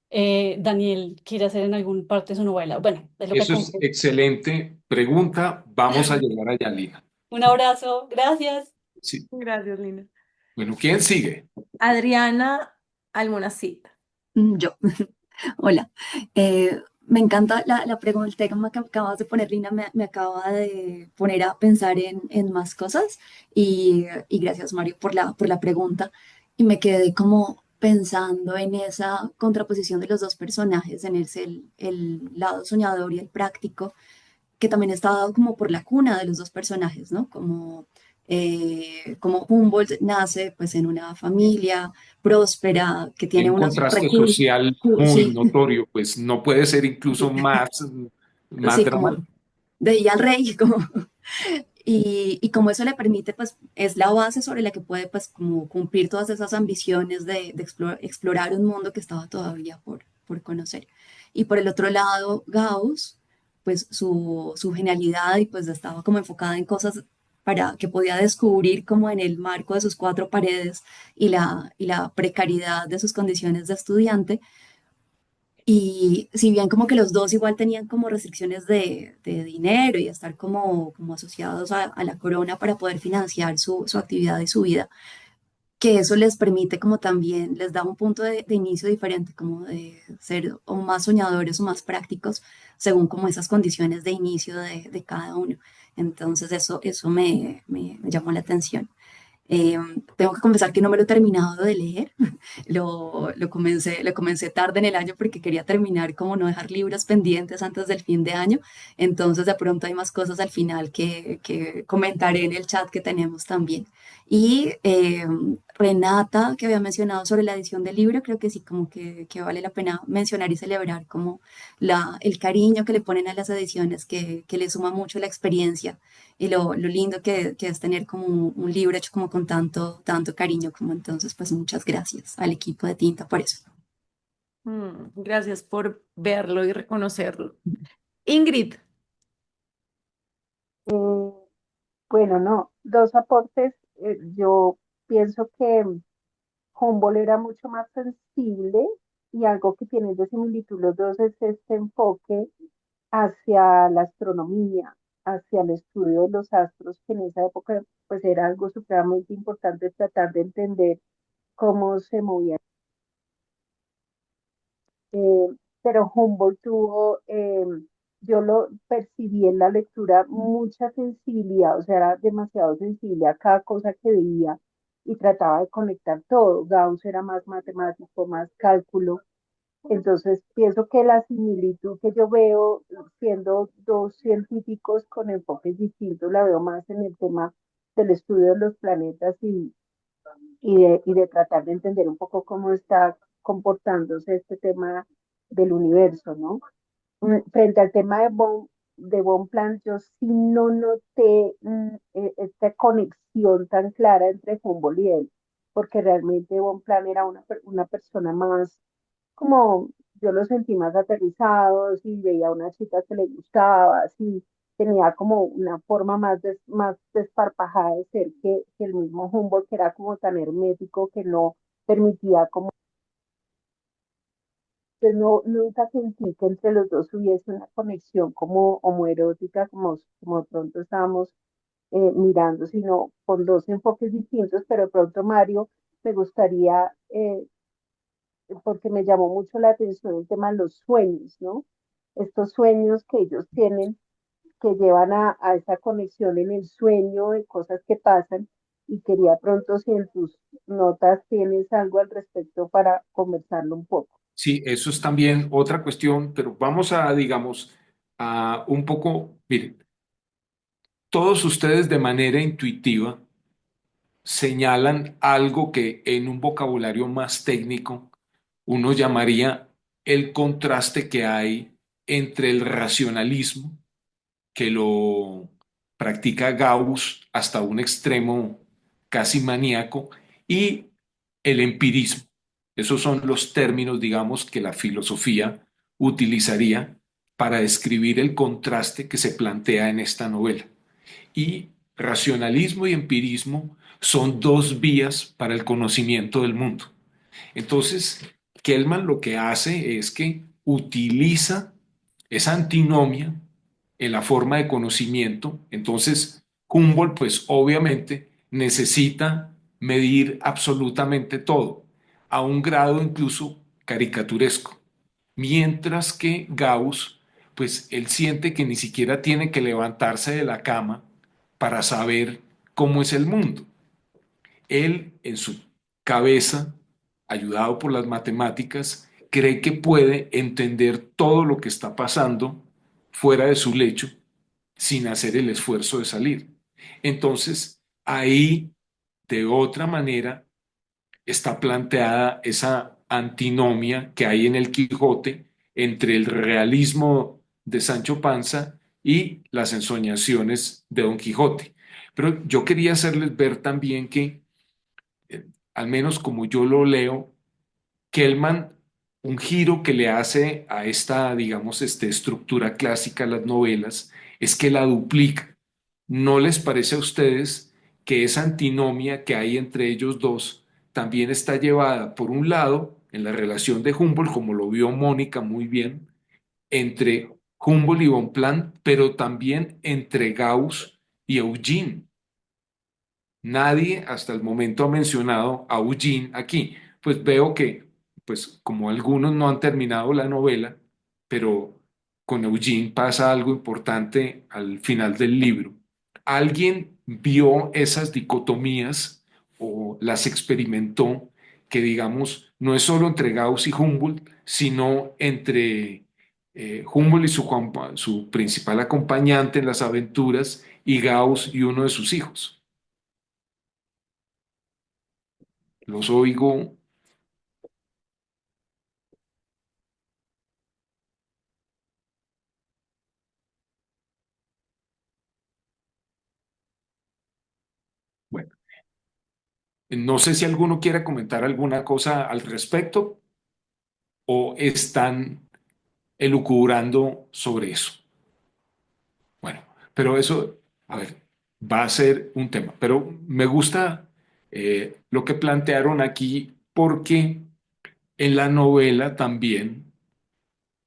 Daniel quiere hacer en alguna parte de su novela. Bueno, es lo que Eso es concluye. excelente pregunta. Vamos a llegar allá, Lina. Un abrazo, gracias. Sí. Gracias, Lina. Bueno, ¿quién sigue? Adriana Almonacid. Yo, hola. Me encanta la pregunta, el tema que acabas de poner, Lina, me acaba de poner a pensar en más cosas y gracias, Mario, por la pregunta. Y me quedé como pensando en esa contraposición de los dos personajes, en el lado soñador y el práctico, que también está dado como por la cuna de los dos personajes, ¿no? Como Humboldt nace pues en una familia próspera que Hay tiene un unos contraste recursos, social muy sí, notorio, pues no puede ser incluso sí, más sí, como dramático. de ella al rey, como, y como eso le permite, pues es la base sobre la que puede pues como cumplir todas esas ambiciones de explorar un mundo que estaba todavía por conocer. Y por el otro lado, Gauss, pues su genialidad y pues estaba como enfocada en cosas para que podía descubrir como en el marco de sus cuatro paredes y la precariedad de sus condiciones de estudiante, y si bien como que los dos igual tenían como restricciones de dinero y estar como asociados a la corona para poder financiar su actividad y su vida, que eso les permite como también, les da un punto de inicio diferente, como de ser o más soñadores o más prácticos, según como esas condiciones de inicio de cada uno. Entonces eso me llamó la atención. Eh, Tengo que confesar que no me lo he terminado de leer. Lo comencé tarde en el año porque quería terminar, como no dejar libros pendientes antes del fin de año. Entonces de pronto hay más cosas al final que comentaré en el chat que tenemos también. Y Renata, que había mencionado sobre la edición del libro, creo que sí, como que vale la pena mencionar y celebrar como el cariño que le ponen a las ediciones, que le suma mucho la experiencia y lo lindo que es tener como un libro hecho como con tanto cariño, como entonces, pues muchas gracias al equipo de Tinta por eso. Gracias por verlo y reconocerlo. Ingrid. Eh, bueno, no, dos aportes. Yo pienso que Humboldt era mucho más sensible y algo que tienen de similitud los dos es este enfoque hacia la astronomía, hacia el estudio de los astros, que en esa época pues era algo supremamente importante tratar de entender cómo se movía. Eh, pero Humboldt tuvo, yo lo percibí en la lectura, mucha sensibilidad, o sea, era demasiado sensible a cada cosa que veía y trataba de conectar todo. Gauss era más matemático, más cálculo. Entonces, pienso que la similitud que yo veo siendo dos científicos con enfoques distintos, la veo más en el tema del estudio de los planetas y de tratar de entender un poco cómo está comportándose este tema del universo, ¿no? Frente al tema de Bonpland, yo sí no noté esta conexión tan clara entre Humboldt y él, porque realmente Bonpland era una persona más, como yo lo sentí más aterrizado, si veía a una chica que le gustaba, si tenía como una forma más desparpajada de ser que el mismo Humboldt, que era como tan hermético que no permitía como, pues no, nunca sentí que entre los dos hubiese una conexión como homoerótica, como de pronto estábamos mirando, sino con dos enfoques distintos, pero de pronto Mario, me gustaría porque me llamó mucho la atención el tema de los sueños, ¿no? Estos sueños que ellos tienen, que llevan a esa conexión en el sueño de cosas que pasan, y quería pronto si en tus notas tienes algo al respecto para conversarlo un poco. Sí, eso es también otra cuestión, pero vamos a, digamos, a un poco, miren, todos ustedes de manera intuitiva señalan algo que en un vocabulario más técnico uno llamaría el contraste que hay entre el racionalismo, que lo practica Gauss hasta un extremo casi maníaco, y el empirismo. Esos son los términos, digamos, que la filosofía utilizaría para describir el contraste que se plantea en esta novela. Y racionalismo y empirismo son dos vías para el conocimiento del mundo. Entonces, Kellman lo que hace es que utiliza esa antinomia en la forma de conocimiento. Entonces, Humboldt, pues obviamente necesita medir absolutamente todo, a un grado incluso caricaturesco. Mientras que Gauss, pues él siente que ni siquiera tiene que levantarse de la cama para saber cómo es el mundo. Él, en su cabeza, ayudado por las matemáticas, cree que puede entender todo lo que está pasando fuera de su lecho sin hacer el esfuerzo de salir. Entonces, ahí, de otra manera, está planteada esa antinomia que hay en el Quijote entre el realismo de Sancho Panza y las ensoñaciones de Don Quijote. Pero yo quería hacerles ver también que, al menos como yo lo leo, Kellman, un giro que le hace a esta, digamos, estructura clásica de las novelas, es que la duplica. ¿No les parece a ustedes que esa antinomia que hay entre ellos dos también está llevada, por un lado, en la relación de Humboldt, como lo vio Mónica muy bien, entre Humboldt y Bonpland, pero también entre Gauss y Eugene? Nadie hasta el momento ha mencionado a Eugene aquí. Pues veo que, pues como algunos no han terminado la novela, pero con Eugene pasa algo importante al final del libro. ¿Alguien vio esas dicotomías o las experimentó, que digamos no es solo entre Gauss y Humboldt, sino entre Humboldt y su principal acompañante en las aventuras, y Gauss y uno de sus hijos? Los oigo. Bueno, no sé si alguno quiere comentar alguna cosa al respecto o están elucubrando sobre eso. Bueno, pero eso, a ver, va a ser un tema. Pero me gusta lo que plantearon aquí, porque en la novela también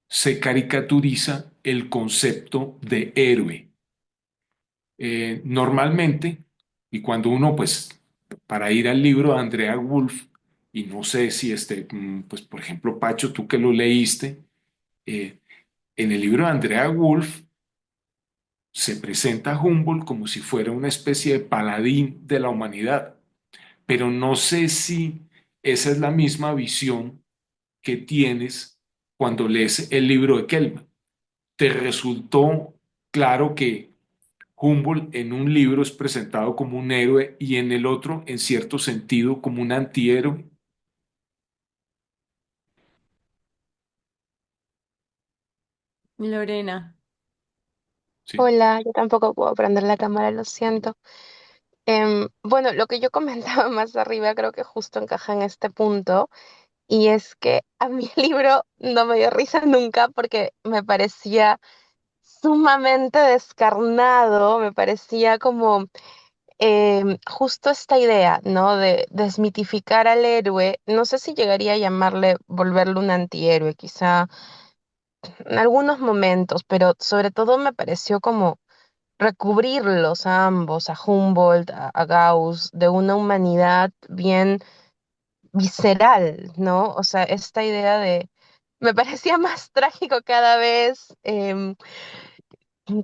se caricaturiza el concepto de héroe. Normalmente, y cuando uno, pues, para ir al libro de Andrea Wolf, y no sé si pues, por ejemplo, Pacho, tú que lo leíste, eh, en el libro de Andrea Wolf se presenta a Humboldt como si fuera una especie de paladín de la humanidad, pero no sé si esa es la misma visión que tienes cuando lees el libro de Kellman. ¿Te resultó claro que Humboldt en un libro es presentado como un héroe y en el otro, en cierto sentido, como un antihéroe? Lorena. Sí. Hola, yo tampoco puedo prender la cámara, lo siento. Bueno, lo que yo comentaba más arriba creo que justo encaja en este punto, y es que a mí el libro no me dio risa nunca porque me parecía sumamente descarnado, me parecía como justo esta idea, ¿no? De desmitificar al héroe. No sé si llegaría a llamarle, volverlo un antihéroe, quizá en algunos momentos, pero sobre todo me pareció como recubrirlos a ambos, a Humboldt, a Gauss, de una humanidad bien visceral, ¿no? O sea, esta idea de, me parecía más trágico cada vez.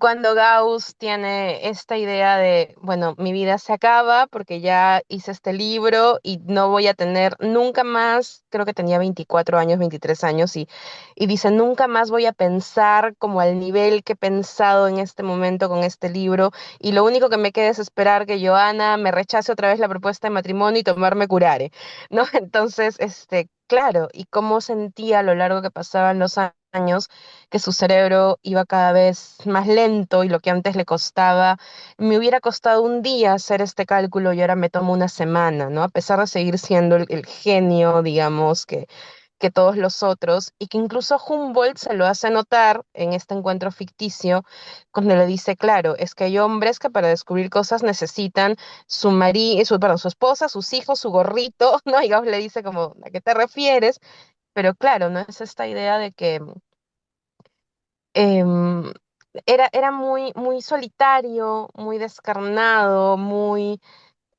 Cuando Gauss tiene esta idea de, bueno, mi vida se acaba porque ya hice este libro y no voy a tener nunca más, creo que tenía 24 años, 23 años, y dice, nunca más voy a pensar como al nivel que he pensado en este momento con este libro, y lo único que me queda es esperar que Johanna me rechace otra vez la propuesta de matrimonio y tomarme curare, ¿no? Entonces, claro, y cómo sentía a lo largo que pasaban los años que su cerebro iba cada vez más lento y lo que antes le costaba, me hubiera costado un día hacer este cálculo y ahora me tomo una semana, ¿no? A pesar de seguir siendo el genio, digamos, que todos los otros, y que incluso Humboldt se lo hace notar en este encuentro ficticio, cuando le dice, claro, es que hay hombres que para descubrir cosas necesitan su marido, perdón, su esposa, sus hijos, su gorrito, ¿no? Y Gauss le dice como, ¿a qué te refieres? Pero claro, ¿no? Es esta idea de que em, era muy, muy solitario, muy descarnado, muy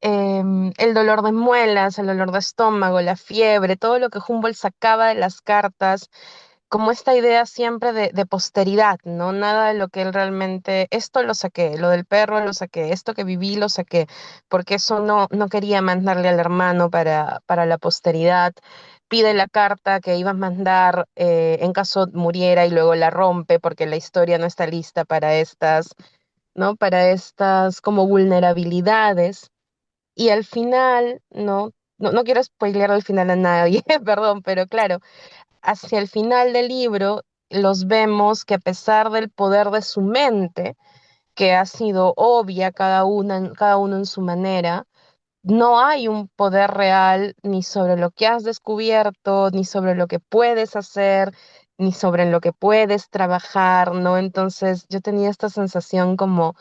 el dolor de muelas, el dolor de estómago, la fiebre, todo lo que Humboldt sacaba de las cartas, como esta idea siempre de posteridad, ¿no? Nada de lo que él realmente, esto lo saqué, lo del perro lo saqué, esto que viví lo saqué, porque eso no quería mandarle al hermano para la posteridad. Pide la carta que iba a mandar en caso muriera y luego la rompe porque la historia no está lista para estas, ¿no? Para estas como vulnerabilidades. Y al final, no quiero spoilear al final a nadie, perdón, pero claro, hacia el final del libro los vemos que a pesar del poder de su mente, que ha sido obvia cada uno en su manera, no hay un poder real ni sobre lo que has descubierto, ni sobre lo que puedes hacer, ni sobre lo que puedes trabajar, ¿no? Entonces yo tenía esta sensación como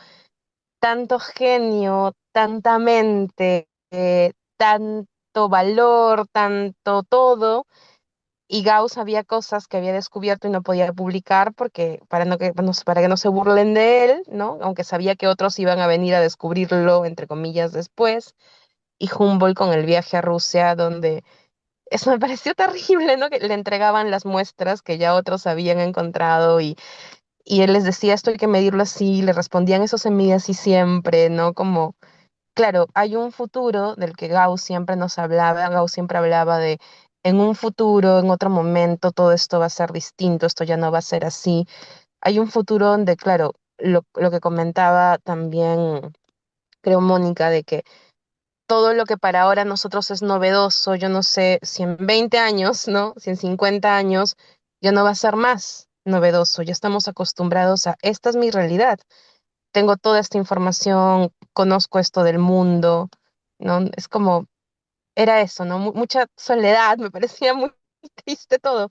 tanto genio, tanta mente, tanto valor, tanto todo, y Gauss había cosas que había descubierto y no podía publicar porque para que no se burlen de él, ¿no? Aunque sabía que otros iban a venir a descubrirlo, entre comillas, después. Y Humboldt con el viaje a Rusia, donde eso me pareció terrible, ¿no? Que le entregaban las muestras que ya otros habían encontrado y él les decía, esto hay que medirlo así, le respondían, eso se mide así siempre, ¿no? Como, claro, hay un futuro del que Gauss siempre nos hablaba, Gauss siempre hablaba de, en un futuro, en otro momento, todo esto va a ser distinto, esto ya no va a ser así. Hay un futuro donde, claro, lo que comentaba también, creo, Mónica, de que todo lo que para ahora nosotros es novedoso, yo no sé si en 20 años, ¿no? Si en 50 años ya no va a ser más novedoso, ya estamos acostumbrados a, esta es mi realidad, tengo toda esta información, conozco esto del mundo, ¿no? Es como, era eso, ¿no? Mucha soledad, me parecía muy triste todo.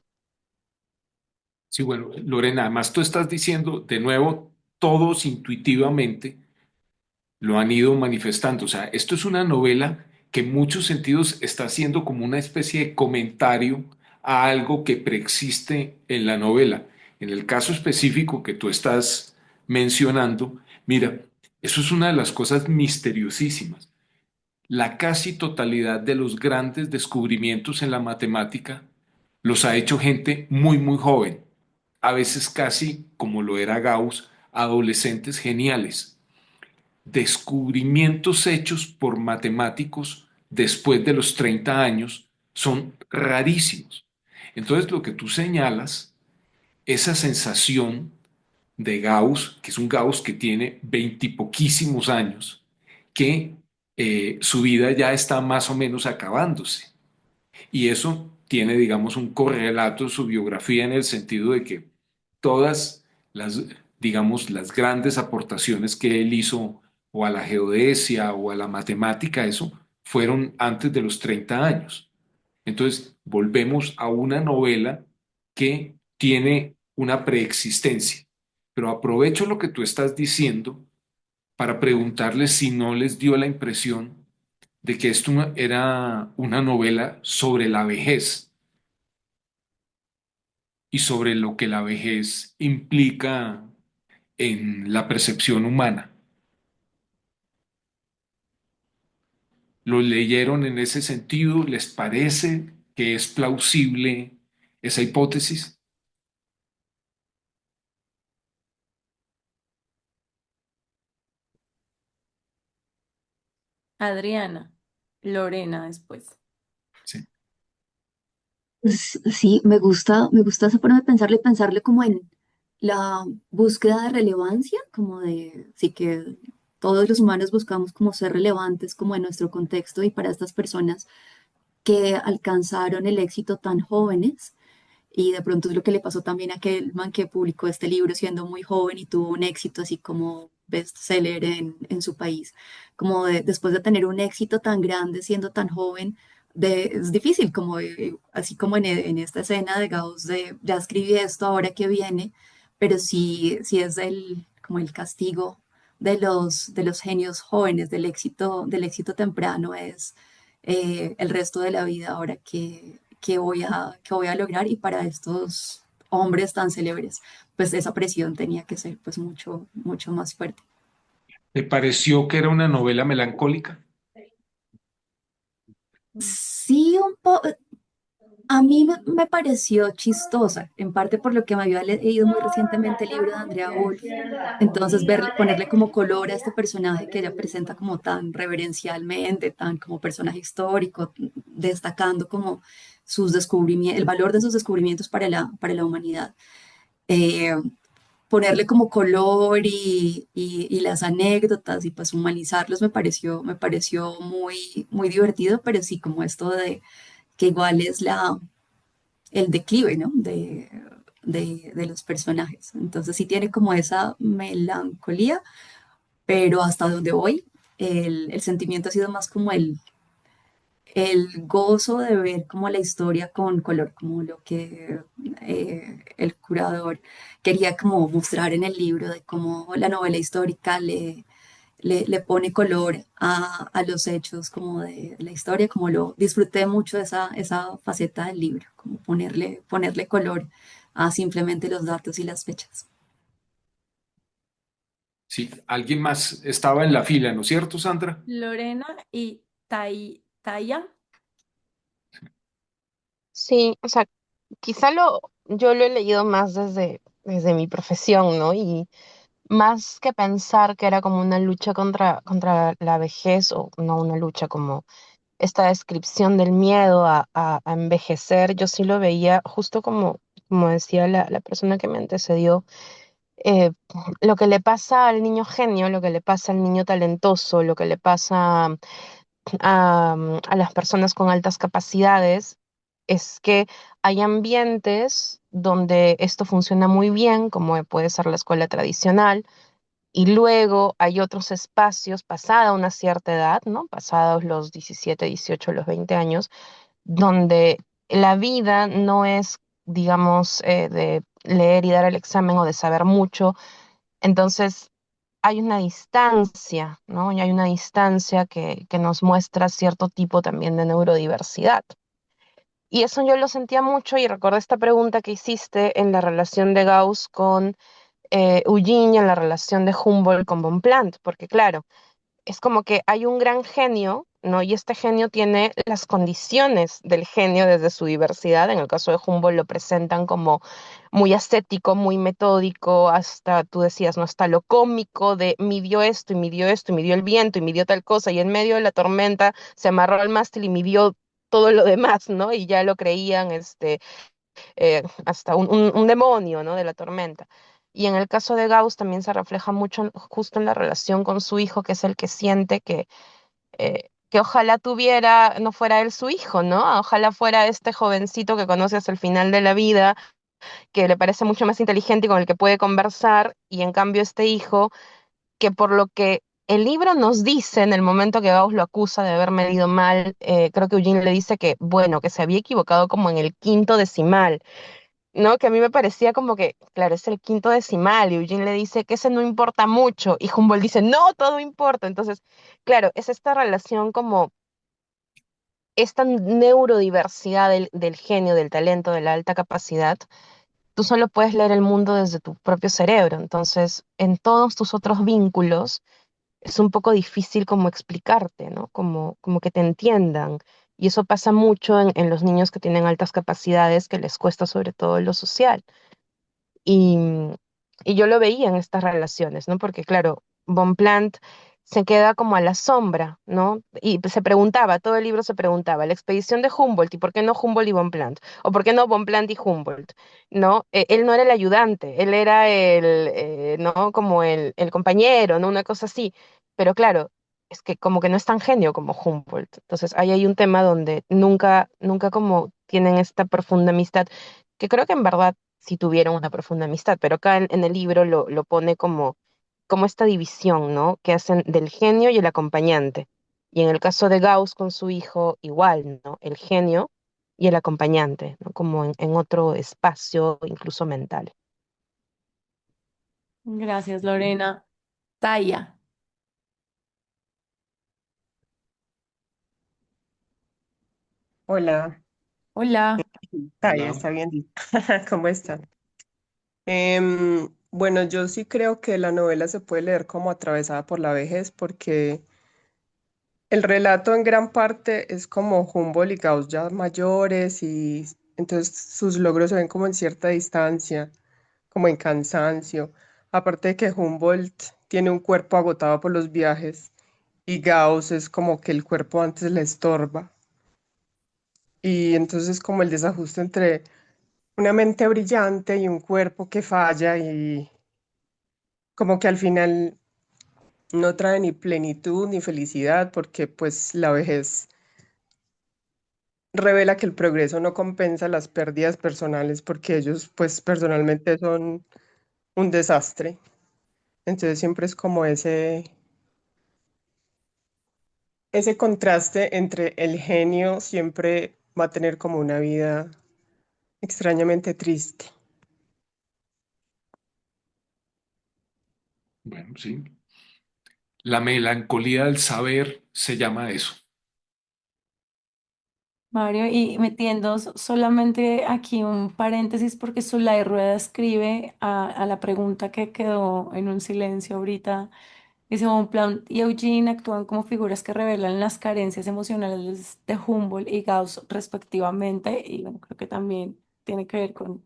Sí, bueno, Lorena, además tú estás diciendo, de nuevo, todos intuitivamente lo han ido manifestando. O sea, esto es una novela que en muchos sentidos está haciendo como una especie de comentario a algo que preexiste en la novela. En el caso específico que tú estás mencionando, mira, eso es una de las cosas misteriosísimas. La casi totalidad de los grandes descubrimientos en la matemática los ha hecho gente muy, muy joven, a veces casi como lo era Gauss, adolescentes geniales. Descubrimientos hechos por matemáticos después de los 30 años son rarísimos. Entonces, lo que tú señalas, esa sensación de Gauss, que es un Gauss que tiene veintipoquísimos años, que su vida ya está más o menos acabándose. Y eso tiene, digamos, un correlato en su biografía en el sentido de que todas las, digamos, las grandes aportaciones que él hizo o a la geodesia o a la matemática, eso fueron antes de los 30 años. Entonces, volvemos a una novela que tiene una preexistencia. Pero aprovecho lo que tú estás diciendo para preguntarles si no les dio la impresión de que esto era una novela sobre la vejez y sobre lo que la vejez implica en la percepción humana. ¿Lo leyeron en ese sentido? ¿Les parece que es plausible esa hipótesis? Adriana, Lorena después. Sí. Sí, me gusta esa forma de pensarle, pensarle como en la búsqueda de relevancia, como de, sí que todos los humanos buscamos como ser relevantes como en nuestro contexto y para estas personas que alcanzaron el éxito tan jóvenes. Y de pronto es lo que le pasó también a aquel man que publicó este libro siendo muy joven y tuvo un éxito así como bestseller en su país. Como después de tener un éxito tan grande siendo tan joven, es difícil, como así como en esta escena de Gauss de ya escribí esto, ahora que viene, pero sí, sí es como el castigo de los genios jóvenes, del éxito temprano, es el resto de la vida ahora que voy a lograr y para estos hombres tan célebres, pues esa presión tenía que ser pues mucho, mucho más fuerte. ¿Te pareció que era una novela melancólica? Sí, un poco, a mí me pareció chistosa, en parte por lo que me había leído muy recientemente el libro de Andrea Wolf. Entonces, ponerle como color a este personaje que ella presenta como tan reverencialmente, tan como personaje histórico, destacando como sus descubrimientos, el valor de sus descubrimientos para la humanidad. Eh, Ponerle como color y las anécdotas y pues humanizarlos me pareció muy, muy divertido, pero sí como esto de que igual es el declive, ¿no? De los personajes. Entonces sí tiene como esa melancolía, pero hasta donde voy, el sentimiento ha sido más como el gozo de ver como la historia con color, como lo que el curador quería como mostrar en el libro, de cómo la novela histórica le pone color a los hechos como de la historia, como lo disfruté mucho esa faceta del libro, como ponerle color a simplemente los datos y las fechas. Sí, alguien más estaba en la fila, ¿no es cierto, Sandra? Lorena y Taya. Sí, o sea, quizá yo lo he leído más desde mi profesión, ¿no? Y más que pensar que era como una lucha contra la vejez, o no una lucha como esta descripción del miedo a envejecer, yo sí lo veía justo como decía la persona que me antecedió, eh, lo que le pasa al niño genio, lo que le pasa al niño talentoso, lo que le pasa a las personas con altas capacidades, es que hay ambientes donde esto funciona muy bien, como puede ser la escuela tradicional, y luego hay otros espacios pasada una cierta edad, ¿no? Pasados los 17, 18, los 20 años, donde la vida no es, digamos, de leer y dar el examen o de saber mucho. Entonces, hay una distancia, ¿no? Y hay una distancia que nos muestra cierto tipo también de neurodiversidad. Y eso yo lo sentía mucho y recordé esta pregunta que hiciste en la relación de Gauss con Eugene y en la relación de Humboldt con Bonpland, porque claro, es como que hay un gran genio, ¿no? Y este genio tiene las condiciones del genio desde su diversidad. En el caso de Humboldt lo presentan como muy ascético, muy metódico, hasta tú decías, ¿no? Hasta lo cómico de midió esto y midió esto y midió el viento y midió tal cosa y en medio de la tormenta se amarró al mástil y midió todo lo demás, ¿no? Y ya lo creían, hasta un demonio, ¿no? De la tormenta. Y en el caso de Gauss también se refleja mucho justo en la relación con su hijo, que es el que siente que ojalá tuviera, no fuera él su hijo, ¿no? Ojalá fuera este jovencito que conoce hasta el final de la vida, que le parece mucho más inteligente y con el que puede conversar, y en cambio este hijo, que por lo que el libro nos dice en el momento que Gauss lo acusa de haber medido mal, creo que Eugene le dice que, bueno, que se había equivocado como en el quinto decimal, ¿no? Que a mí me parecía como que, claro, es el quinto decimal, y Eugene le dice que ese no importa mucho, y Humboldt dice, no, todo importa. Entonces, claro, es esta relación como esta neurodiversidad del genio, del talento, de la alta capacidad. Tú solo puedes leer el mundo desde tu propio cerebro, entonces en todos tus otros vínculos es un poco difícil como explicarte, ¿no? Como que te entiendan. Y eso pasa mucho en los niños que tienen altas capacidades, que les cuesta sobre todo lo social. Y, y yo lo veía en estas relaciones, ¿no? Porque claro, Bonpland se queda como a la sombra, ¿no? Y se preguntaba, todo el libro se preguntaba, la expedición de Humboldt, ¿y por qué no Humboldt y Bonpland? ¿O por qué no Bonpland y Humboldt? ¿No? Él no era el ayudante, él era ¿no? Como el compañero, ¿no? Una cosa así. Pero claro, es que como que no es tan genio como Humboldt. Entonces ahí hay un tema donde nunca como tienen esta profunda amistad, que creo que en verdad si tuvieron una profunda amistad, pero acá en el libro lo pone como esta división, ¿no? Que hacen del genio y el acompañante. Y en el caso de Gauss con su hijo, igual, ¿no? El genio y el acompañante, ¿no? Como en otro espacio, incluso mental. Gracias, Lorena. Taya. Hola, Hola. Taya, Hola. está bien dicho. ¿Cómo están? Bueno, yo sí creo que la novela se puede leer como atravesada por la vejez porque el relato en gran parte es como Humboldt y Gauss ya mayores y entonces sus logros se ven como en cierta distancia, como en cansancio. Aparte de que Humboldt tiene un cuerpo agotado por los viajes y Gauss es como que el cuerpo antes le estorba. Y entonces como el desajuste entre una mente brillante y un cuerpo que falla y como que al final no trae ni plenitud ni felicidad porque pues la vejez revela que el progreso no compensa las pérdidas personales porque ellos pues personalmente son un desastre. Entonces siempre es como ese contraste entre el genio siempre va a tener como una vida extrañamente triste. Bueno, sí. La melancolía del saber se llama eso. Mario, y metiendo solamente aquí un paréntesis porque Zulay Rueda escribe a la pregunta que quedó en un silencio ahorita. Dice, Bonpland y Eugene actúan como figuras que revelan las carencias emocionales de Humboldt y Gauss respectivamente, y bueno, creo que también tiene que ver con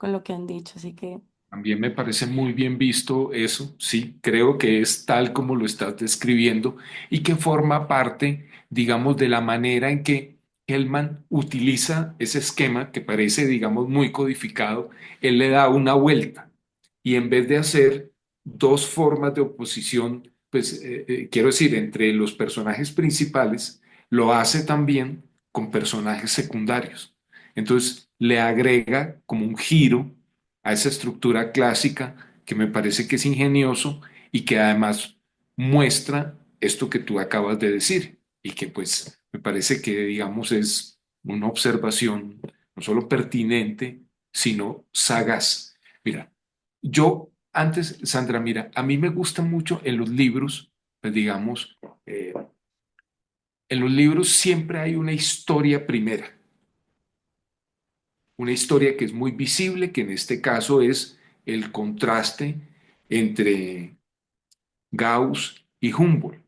lo que han dicho, así que También me parece muy bien visto eso, sí, creo que es tal como lo estás describiendo y que forma parte, digamos, de la manera en que Hellman utiliza ese esquema que parece, digamos, muy codificado, él le da una vuelta y en vez de hacer dos formas de oposición, pues quiero decir, entre los personajes principales, lo hace también con personajes secundarios. Entonces le agrega como un giro a esa estructura clásica que me parece que es ingenioso y que además muestra esto que tú acabas de decir y que pues me parece que digamos es una observación no solo pertinente, sino sagaz. Mira, yo antes, Sandra, mira, a mí me gusta mucho en los libros, pues digamos, en los libros siempre hay una historia primera, una historia que es muy visible, que en este caso es el contraste entre Gauss y Humboldt.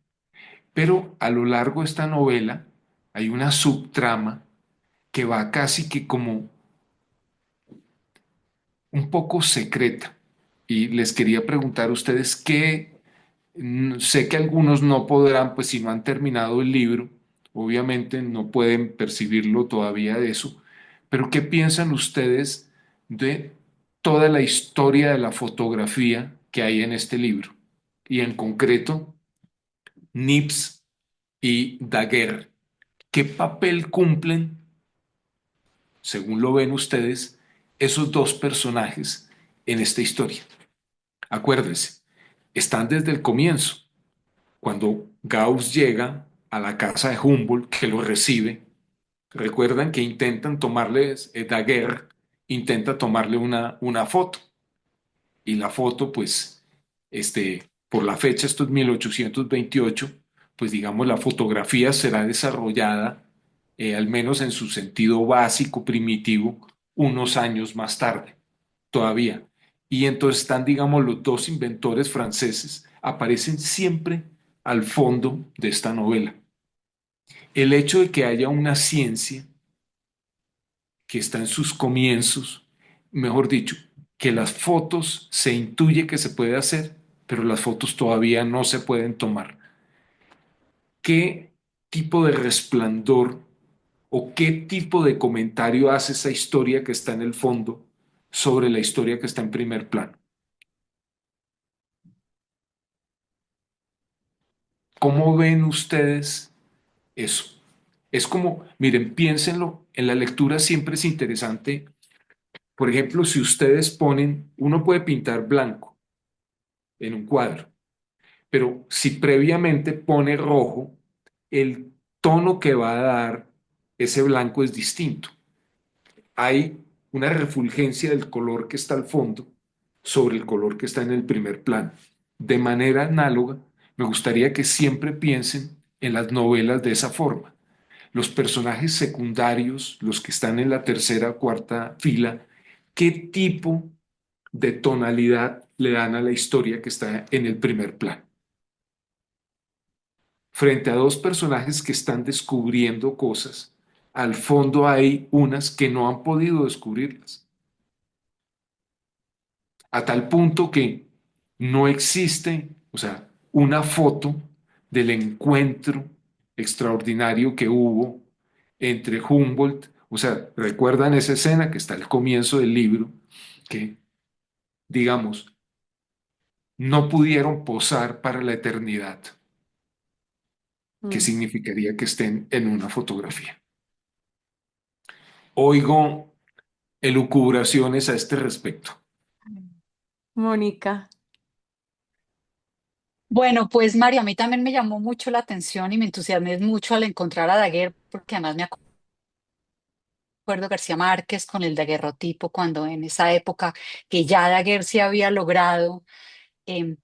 Pero a lo largo de esta novela hay una subtrama que va casi que como un poco secreta. Y les quería preguntar a ustedes qué, sé que algunos no podrán, pues si no han terminado el libro, obviamente no pueden percibirlo todavía de eso, pero ¿qué piensan ustedes de toda la historia de la fotografía que hay en este libro? Y en concreto, Nips y Daguerre. ¿Qué papel cumplen, según lo ven ustedes, esos dos personajes en esta historia? Acuérdense, están desde el comienzo, cuando Gauss llega a la casa de Humboldt, que lo recibe. Recuerdan que intentan tomarle, Daguerre intenta tomarle una foto, y la foto, pues, por la fecha, esto es 1828, pues digamos, la fotografía será desarrollada, al menos en su sentido básico, primitivo, unos años más tarde, todavía. Y entonces están, digamos, los dos inventores franceses, aparecen siempre al fondo de esta novela. El hecho de que haya una ciencia que está en sus comienzos, mejor dicho, que las fotos se intuye que se puede hacer, pero las fotos todavía no se pueden tomar. ¿Qué tipo de resplandor o qué tipo de comentario hace esa historia que está en el fondo sobre la historia que está en primer plano? ¿Cómo ven ustedes eso? Es como, miren, piénsenlo, en la lectura siempre es interesante. Por ejemplo, si ustedes ponen, uno puede pintar blanco en un cuadro, pero si previamente pone rojo, el tono que va a dar ese blanco es distinto. Hay una refulgencia del color que está al fondo sobre el color que está en el primer plano. De manera análoga, me gustaría que siempre piensen en las novelas de esa forma. Los personajes secundarios, los que están en la tercera o cuarta fila, ¿qué tipo de tonalidad le dan a la historia que está en el primer plano? Frente a dos personajes que están descubriendo cosas, al fondo hay unas que no han podido descubrirlas, a tal punto que no existe, o sea, una foto del encuentro extraordinario que hubo entre Humboldt, o sea, recuerdan esa escena que está al comienzo del libro, que, digamos, no pudieron posar para la eternidad, que Mm. significaría que estén en una fotografía. Oigo elucubraciones a este respecto. Mónica. Bueno, pues Mario, a mí también me llamó mucho la atención y me entusiasmé mucho al encontrar a Daguerre, porque además me acuerdo García Márquez con el daguerrotipo, cuando en esa época que ya Daguerre se había logrado. em,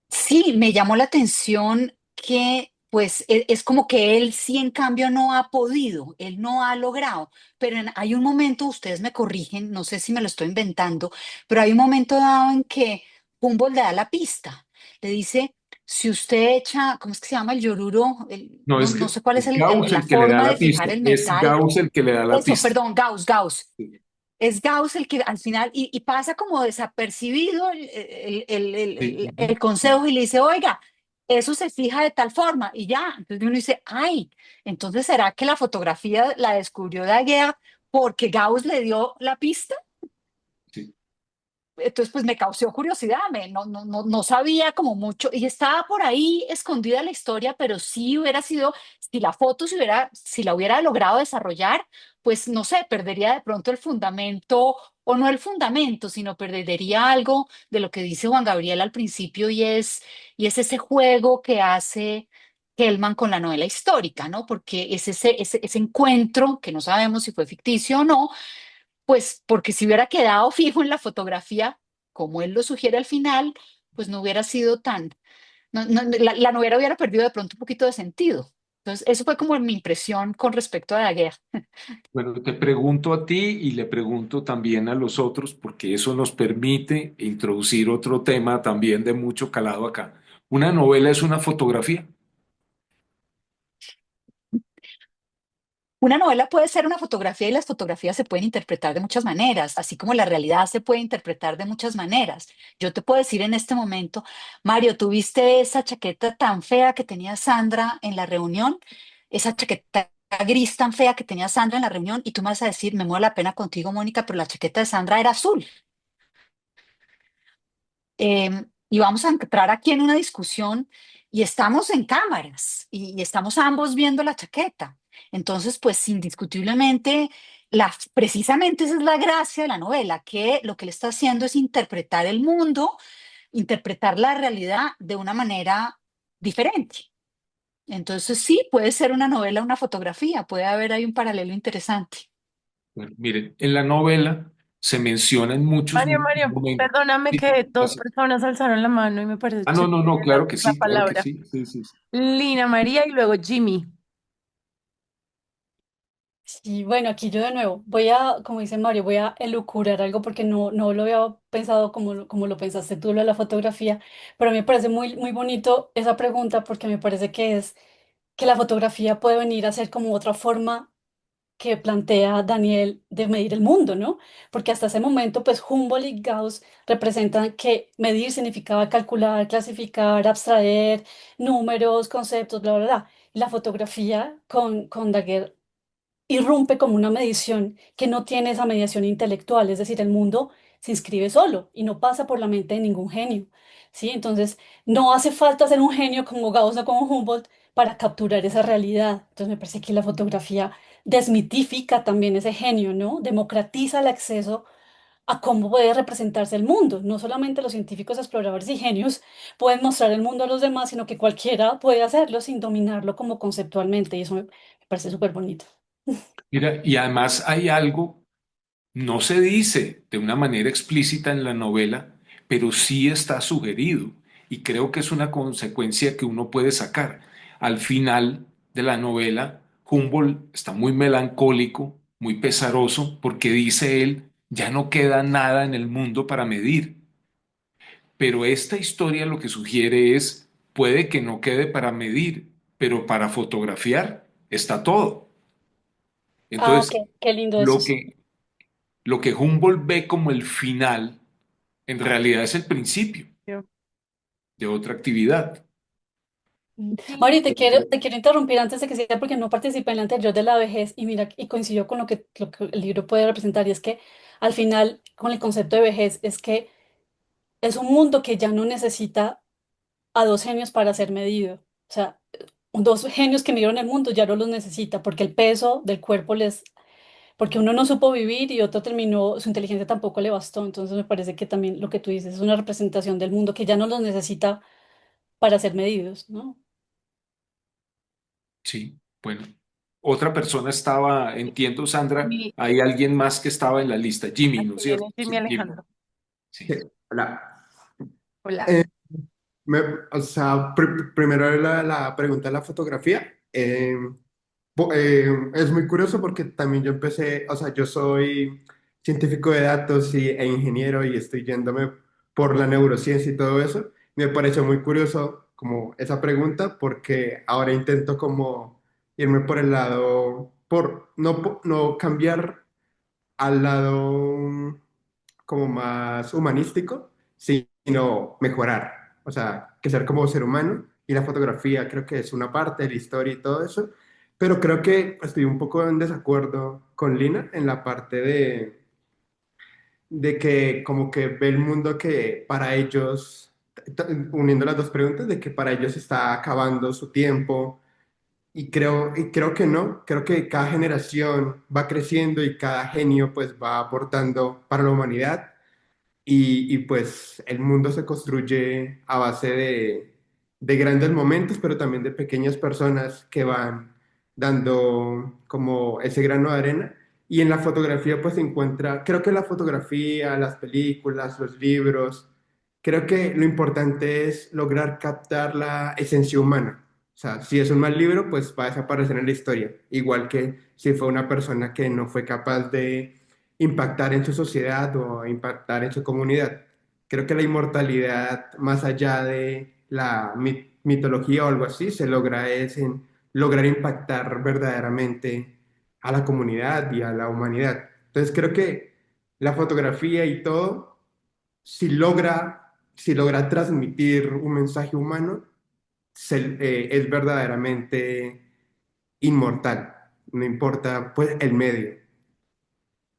Sí, me llamó la atención que pues es como que él sí en cambio no ha podido, él no ha logrado, pero hay un momento, ustedes me corrigen, no sé si me lo estoy inventando, pero hay un momento dado en que Humboldt le da la pista, le dice, si usted echa, ¿cómo es que se llama el yoruro? No, No, no sé cuál es es Gauss la el que le da forma la de pista, fijar el es metal. Gauss el que le da la Eso, pista. perdón, Gauss. Sí, Es Gauss el que al final, y pasa como desapercibido sí, el consejo y le dice, oiga, eso se fija de tal forma y ya. Entonces uno dice, ay, entonces ¿será que la fotografía la descubrió Daguerre porque Gauss le dio la pista? sí. Entonces, pues me causó curiosidad, no sabía como mucho y estaba por ahí escondida la historia, pero sí hubiera sido, si la foto si la hubiera logrado desarrollar, pues no sé, perdería de pronto el fundamento o no el fundamento, sino perdería algo de lo que dice Juan Gabriel al principio y es ese juego que hace Hellman con la novela histórica, ¿no? Porque es ese encuentro que no sabemos si fue ficticio o no, pues porque si hubiera quedado fijo en la fotografía, como él lo sugiere al final, pues no hubiera sido tan, la novela hubiera perdido de pronto un poquito de sentido. Entonces, eso fue como mi impresión con respecto a la guerra. Bueno, te pregunto a ti y le pregunto también a los otros, porque eso nos permite introducir otro tema también de mucho calado acá. ¿Una novela es una fotografía? Una novela puede ser una fotografía y las fotografías se pueden interpretar de muchas maneras, así como la realidad se puede interpretar de muchas maneras. Yo te puedo decir en este momento, Mario, ¿tuviste esa chaqueta tan fea que tenía Sandra en la reunión? Esa chaqueta gris tan fea que tenía Sandra en la reunión y tú me vas a decir, me muero la pena contigo, Mónica, pero la chaqueta de Sandra era azul. Y vamos a entrar aquí en una discusión y estamos en cámaras y estamos ambos viendo la chaqueta. Entonces, pues indiscutiblemente, precisamente esa es la gracia de la novela, que lo que le está haciendo es interpretar el mundo, interpretar la realidad de una manera diferente. Entonces, sí, puede ser una novela, una fotografía, puede haber ahí un paralelo interesante. Bueno, miren, en la novela se menciona en muchos Mario, momentos. perdóname Sí, que dos gracias. personas alzaron la mano y me parece Ah, no, chévere no, no, la claro que palabra. sí, sí, sí, sí. Lina María y luego Jimmy. Y bueno, aquí yo de nuevo voy a, como dice Mario, voy a elucubrar algo porque no lo había pensado como lo pensaste tú, lo de la fotografía, pero a mí me parece muy bonito esa pregunta porque me parece que es que la fotografía puede venir a ser como otra forma que plantea Daniel de medir el mundo, ¿no? Porque hasta ese momento, pues Humboldt y Gauss representan que medir significaba calcular, clasificar, abstraer números, conceptos, bla, bla, bla. Y la fotografía con Daguerre irrumpe como una medición que no tiene esa mediación intelectual, es decir, el mundo se inscribe solo y no pasa por la mente de ningún genio, ¿sí? Entonces, no hace falta ser un genio como Gauss o como Humboldt para capturar esa realidad. Entonces, me parece que la fotografía desmitifica también ese genio, ¿no? Democratiza el acceso a cómo puede representarse el mundo. No solamente los científicos, exploradores y genios pueden mostrar el mundo a los demás, sino que cualquiera puede hacerlo sin dominarlo como conceptualmente, y eso me parece súper bonito. Mira, y además hay algo, no se dice de una manera explícita en la novela, pero sí está sugerido y creo que es una consecuencia que uno puede sacar. Al final de la novela, Humboldt está muy melancólico, muy pesaroso, porque dice él, ya no queda nada en el mundo para medir. Pero esta historia lo que sugiere es, puede que no quede para medir, pero para fotografiar está todo. Ah, Entonces, qué lindo eso. lo que, lo que Humboldt ve como el final, en realidad es el principio Yo- de otra actividad. Mari, Sí, te quiero interrumpir antes de que siga porque no participé en la anterior de la vejez y mira, y coincidió con lo que el libro puede representar y es que al final, con el concepto de vejez, es que es un mundo que ya no necesita a dos genios para ser medido. O sea, dos genios que midieron el mundo ya no los necesita porque el peso del cuerpo porque uno no supo vivir y otro terminó, su inteligencia tampoco le bastó. Entonces me parece que también lo que tú dices es una representación del mundo que ya no los necesita para ser medidos, ¿no? Sí, bueno. Otra persona estaba, entiendo, Sandra, Y hay alguien más que estaba en la lista, Jimmy, ¿no es aquí cierto? viene Jimmy Sí, Jimmy. Alejandro. Sí. Sí, hola. Hola. Eh, me- o sea, primero la pregunta de la fotografía. Es muy curioso porque también yo empecé, o sea, yo soy científico de datos e ingeniero y estoy yéndome por la neurociencia y todo eso. Me pareció muy curioso como esa pregunta porque ahora intento como irme por el lado, por no cambiar al lado como más humanístico, sino mejorar. O sea, que ser como ser humano y la fotografía creo que es una parte de la historia y todo eso, pero creo que estoy un poco en desacuerdo con Lina en la parte de que como que ve el mundo que para ellos, uniendo las dos preguntas, de que para ellos está acabando su tiempo y creo que no, creo que cada generación va creciendo y cada genio pues va aportando para la humanidad pues el mundo se construye a base de grandes momentos, pero también de pequeñas personas que van dando como ese grano de arena. Y en la fotografía pues se encuentra, creo que la fotografía, las películas, los libros, creo que lo importante es lograr captar la esencia humana. O sea, si es un mal libro, pues va a desaparecer en la historia. Igual que si fue una persona que no fue capaz de impactar en su sociedad o impactar en su comunidad. Creo que la inmortalidad, más allá de la mitología o algo así, se logra es en lograr impactar verdaderamente a la comunidad y a la humanidad. Entonces creo que la fotografía y todo, si logra transmitir un mensaje humano, es verdaderamente inmortal, no importa pues el medio.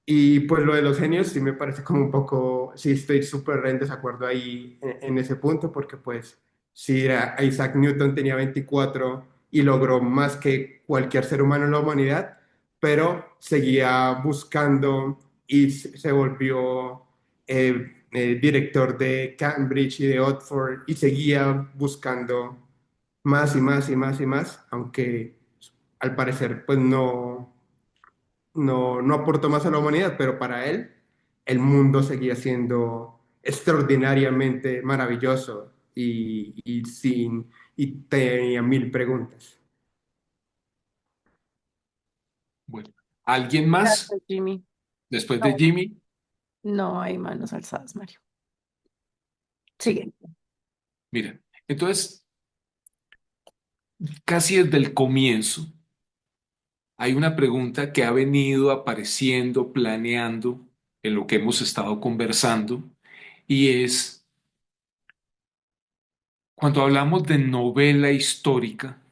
Y pues lo de los genios sí me parece como un poco, sí estoy súper en desacuerdo ahí en ese punto, porque pues sí, Isaac Newton tenía 24 y logró más que cualquier ser humano en la humanidad, pero seguía buscando y se volvió director de Cambridge y de Oxford y seguía buscando más y más y más y más, aunque al parecer pues no aportó más a la humanidad, pero para él el mundo seguía siendo extraordinariamente maravilloso y tenía mil preguntas. Bueno, ¿Alguien más Gracias, Jimmy. después de No, Jimmy? no hay manos alzadas, Mario. Sigue. Mira, entonces, casi desde el comienzo hay una pregunta que ha venido apareciendo, planeando en lo que hemos estado conversando, y es, cuando hablamos de novela histórica,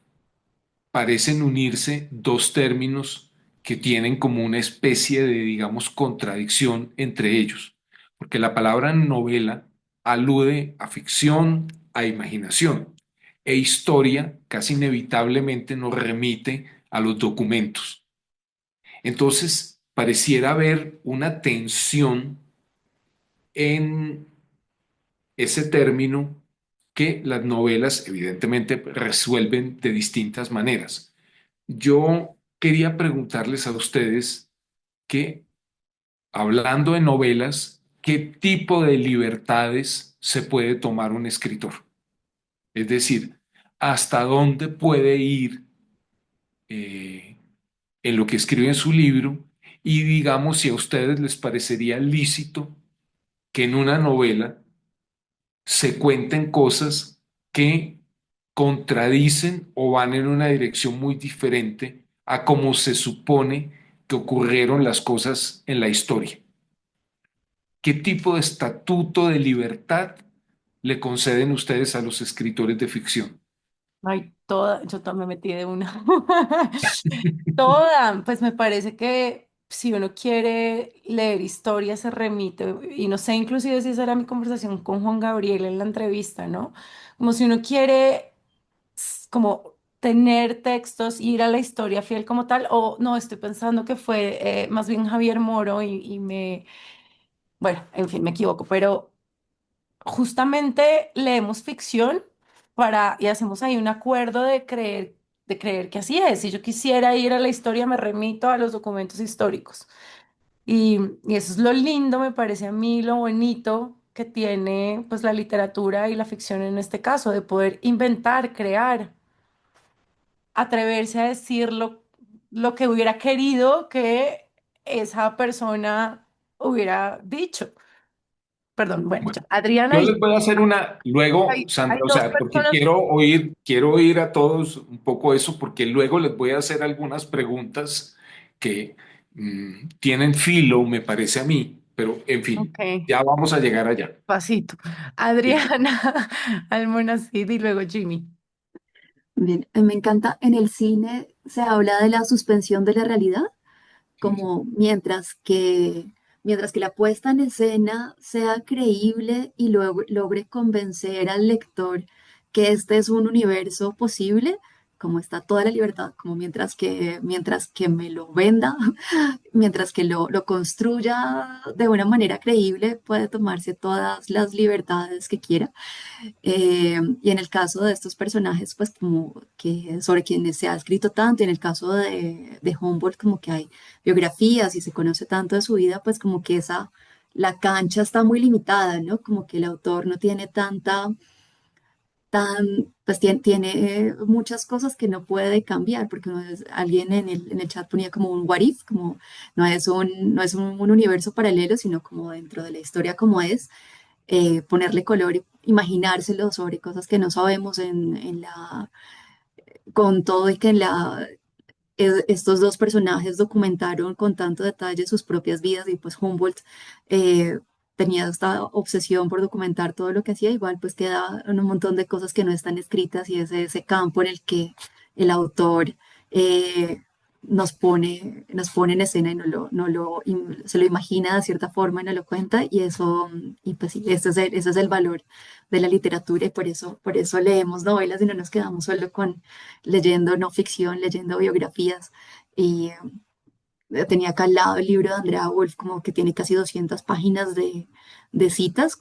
parecen unirse dos términos que tienen como una especie de, digamos, contradicción entre ellos, porque la palabra novela alude a ficción, a imaginación, e historia casi inevitablemente nos remite a los documentos. Entonces, pareciera haber una tensión en ese término que las novelas evidentemente resuelven de distintas maneras. Yo quería preguntarles a ustedes que, hablando de novelas, ¿qué tipo de libertades se puede tomar un escritor? Es decir, ¿hasta dónde puede ir eh, en lo que escribe en su libro? Y digamos, si a ustedes les parecería lícito que en una novela se cuenten cosas que contradicen o van en una dirección muy diferente a cómo se supone que ocurrieron las cosas en la historia. ¿Qué tipo de estatuto de libertad le conceden ustedes a los escritores de ficción? Ay, toda, yo también me metí de una. Toda, pues me parece que si uno quiere leer historia se remite, y no sé, inclusive si esa era mi conversación con Juan Gabriel en la entrevista, ¿no? Como si uno quiere como tener textos, ir a la historia fiel como tal, o no, estoy pensando que fue más bien Javier Moro bueno, en fin, me equivoco, pero justamente leemos ficción y hacemos ahí un acuerdo de creer que así es. Si yo quisiera ir a la historia, me remito a los documentos históricos. Y eso es lo lindo, me parece a mí, lo bonito que tiene pues la literatura y la ficción en este caso, de poder inventar, crear, atreverse a decir lo que hubiera querido que esa persona hubiera dicho. Perdón, bueno, Bueno, ya. Adriana yo y les voy a hacer una luego, hay Sandra, o dos sea, porque personas. quiero oír a todos un poco eso, porque luego les voy a hacer algunas preguntas que tienen filo, me parece a mí, pero en fin, Ok, ya vamos a llegar allá. pasito. Sí. Adriana, Almonacid y luego Jimmy. Bien, me encanta, en el cine se habla de la suspensión de la realidad, Sí. como mientras que la puesta en escena sea creíble y luego logre convencer al lector que este es un universo posible, como está toda la libertad, como mientras que me lo venda, mientras que lo construya de una manera creíble, puede tomarse todas las libertades que quiera. Y en el caso de estos personajes, pues como que sobre quienes se ha escrito tanto, y en el caso de Humboldt, como que hay biografías y se conoce tanto de su vida, pues como que la cancha está muy limitada, ¿no? Como que el autor no tiene pues tiene muchas cosas que no puede cambiar, porque alguien en el chat ponía como un what if, como no es un universo paralelo, sino como dentro de la historia como es ponerle color, imaginárselo sobre cosas que no sabemos con todo y que estos dos personajes documentaron con tanto detalle sus propias vidas y pues Humboldt eh, tenía esta obsesión por documentar todo lo que hacía, igual pues queda un montón de cosas que no están escritas y es ese campo en el que el autor eh, nos pone en escena y se lo imagina de cierta forma y no lo cuenta y eso, y pues sí, ese es el valor de la literatura y por eso leemos novelas y no nos quedamos solo con leyendo no ficción, leyendo biografías. Y tenía acá al lado el libro de Andrea Wolf, como que tiene casi 200 páginas de citas,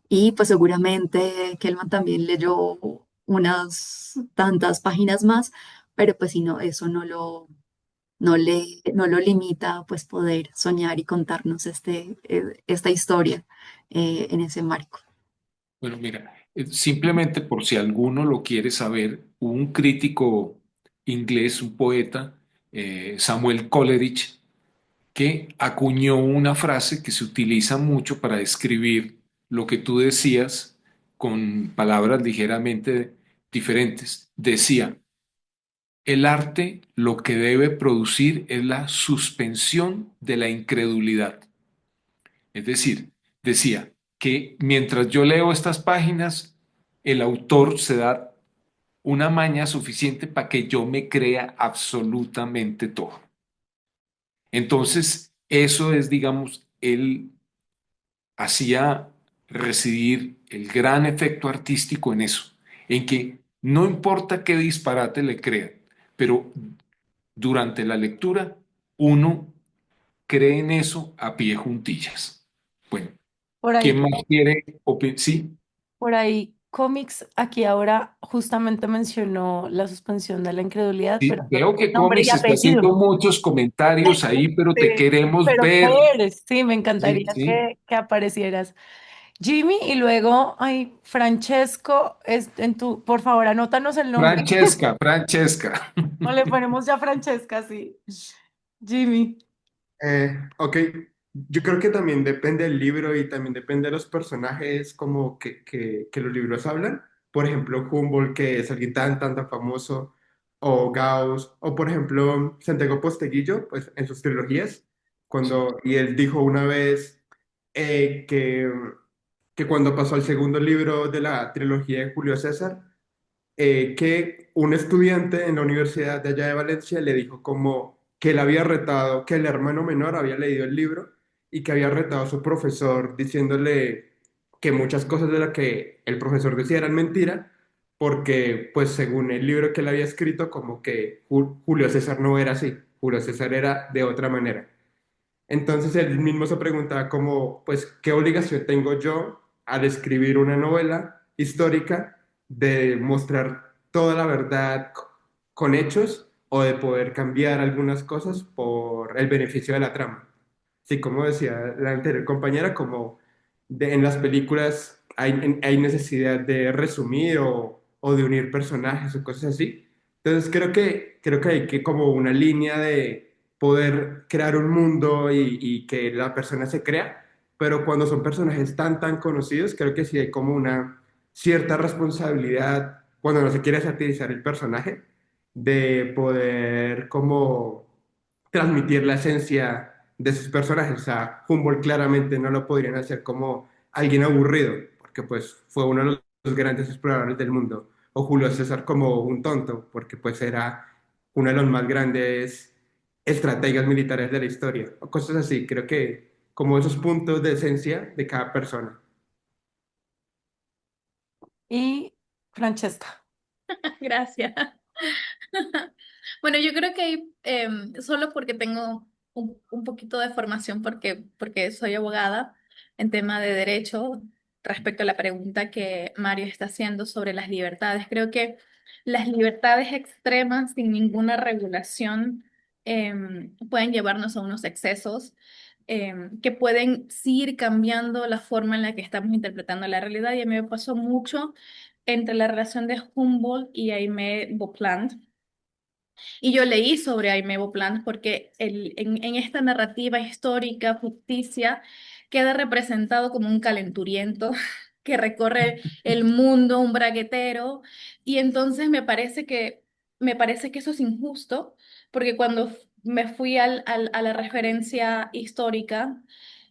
y pues seguramente Kelman también leyó unas tantas páginas más, pero pues si no, eso no lo limita, pues poder soñar y contarnos esta historia en ese marco. Bueno, mira, simplemente por si alguno lo quiere saber, hubo un crítico inglés, un poeta, Samuel Coleridge, que acuñó una frase que se utiliza mucho para describir lo que tú decías con palabras ligeramente diferentes. Decía, el arte lo que debe producir es la suspensión de la incredulidad. Es decir, decía que mientras yo leo estas páginas, el autor se da una maña suficiente para que yo me crea absolutamente todo. Entonces, eso es, digamos, él hacía residir el gran efecto artístico en eso, en que no importa qué disparate le crean, pero durante la lectura uno cree en eso a pie juntillas. Bueno, Por ahí, ¿quién más quiere opinar? Sí, por ahí, cómics, aquí ahora justamente mencionó la suspensión de la incredulidad, sí, pero no veo tiene que nombre y Comics está haciendo apellido. muchos comentarios ahí, pero te Sí, queremos pero ¿qué ver. eres? Sí, me Sí, encantaría sí. que aparecieras. Jimmy, y luego, ay, Francesco, por favor, anótanos el nombre. Francesca, Francesca. O le ponemos ya Francesca, sí. Jimmy. Ok, yo creo que también depende del libro y también depende de los personajes como que los libros hablan. Por ejemplo, Humboldt, que es alguien tan famoso, o Gauss, o por ejemplo, Santiago Posteguillo, pues en sus trilogías, y él dijo una vez que cuando pasó al segundo libro de la trilogía de Julio César, que un estudiante en la Universidad de allá de Valencia le dijo como que él había retado, que el hermano menor había leído el libro y que había retado a su profesor diciéndole que muchas cosas de las que el profesor decía eran mentira, porque pues según el libro que él había escrito, como que Julio César no era así, Julio César era de otra manera. Entonces él mismo se preguntaba como, pues, ¿qué obligación tengo yo al escribir una novela histórica de mostrar toda la verdad con hechos o de poder cambiar algunas cosas por el beneficio de la trama? Sí, como decía la anterior compañera, como en las películas hay necesidad de resumir o de unir personajes o cosas así. Entonces creo que hay que como una línea de poder crear un mundo y que la persona se crea, pero cuando son personajes tan conocidos, creo que sí hay como una cierta responsabilidad cuando no se quiere satirizar el personaje, de poder como transmitir la esencia de sus personajes. O sea, Humboldt claramente no lo podrían hacer como alguien aburrido, porque pues fue uno de los grandes exploradores del mundo, o Julio César como un tonto, porque pues era uno de los más grandes estrategas militares de la historia, o cosas así. Creo que como esos puntos de esencia de cada persona. Y Francesca. Gracias. Bueno, yo creo que solo porque tengo un poquito de formación, porque soy abogada en tema de derecho, respecto a la pregunta que Mario está haciendo sobre las libertades, creo que las libertades extremas sin ninguna regulación pueden llevarnos a unos excesos que pueden seguir cambiando la forma en la que estamos interpretando la realidad. Y a mí me pasó mucho entre la relación de Humboldt y Aimé Bonpland. Y yo leí sobre Aimé Bonpland porque en esta narrativa histórica ficticia queda representado como un calenturiento que recorre el mundo, un braguetero, y entonces me parece que eso es injusto, porque cuando me fui a la referencia histórica,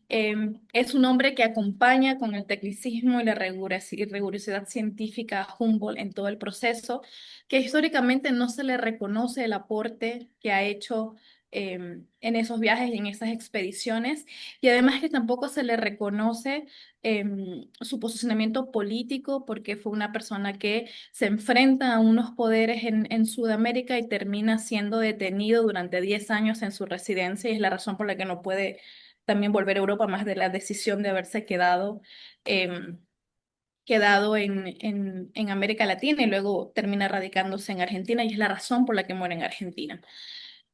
es un hombre que acompaña con el tecnicismo y la rigurosidad científica a Humboldt en todo el proceso, que históricamente no se le reconoce el aporte que ha hecho en esos viajes y en esas expediciones, y además que tampoco se le reconoce su posicionamiento político, porque fue una persona que se enfrenta a unos poderes en Sudamérica y termina siendo detenido durante 10 años en su residencia, y es la razón por la que no puede también volver a Europa, más de la decisión de haberse em, quedado en América Latina y luego termina radicándose en Argentina, y es la razón por la que muere en Argentina.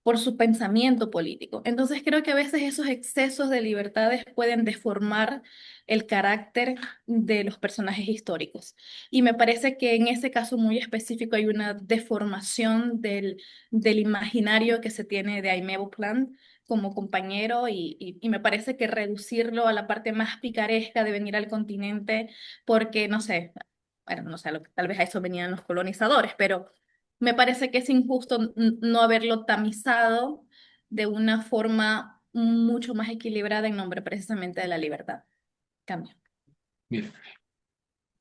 por su pensamiento político. Entonces creo que a veces esos excesos de libertades pueden deformar el carácter de los personajes históricos. Y me parece que en ese caso muy específico hay una deformación del imaginario que se tiene de Aimé Bouclan como compañero y me parece que reducirlo a la parte más picaresca de venir al continente porque, no sé, bueno, no sé, tal vez a eso venían los colonizadores, pero me parece que es injusto no haberlo tamizado de una forma mucho más equilibrada en nombre precisamente de la libertad. Cambio. Mira,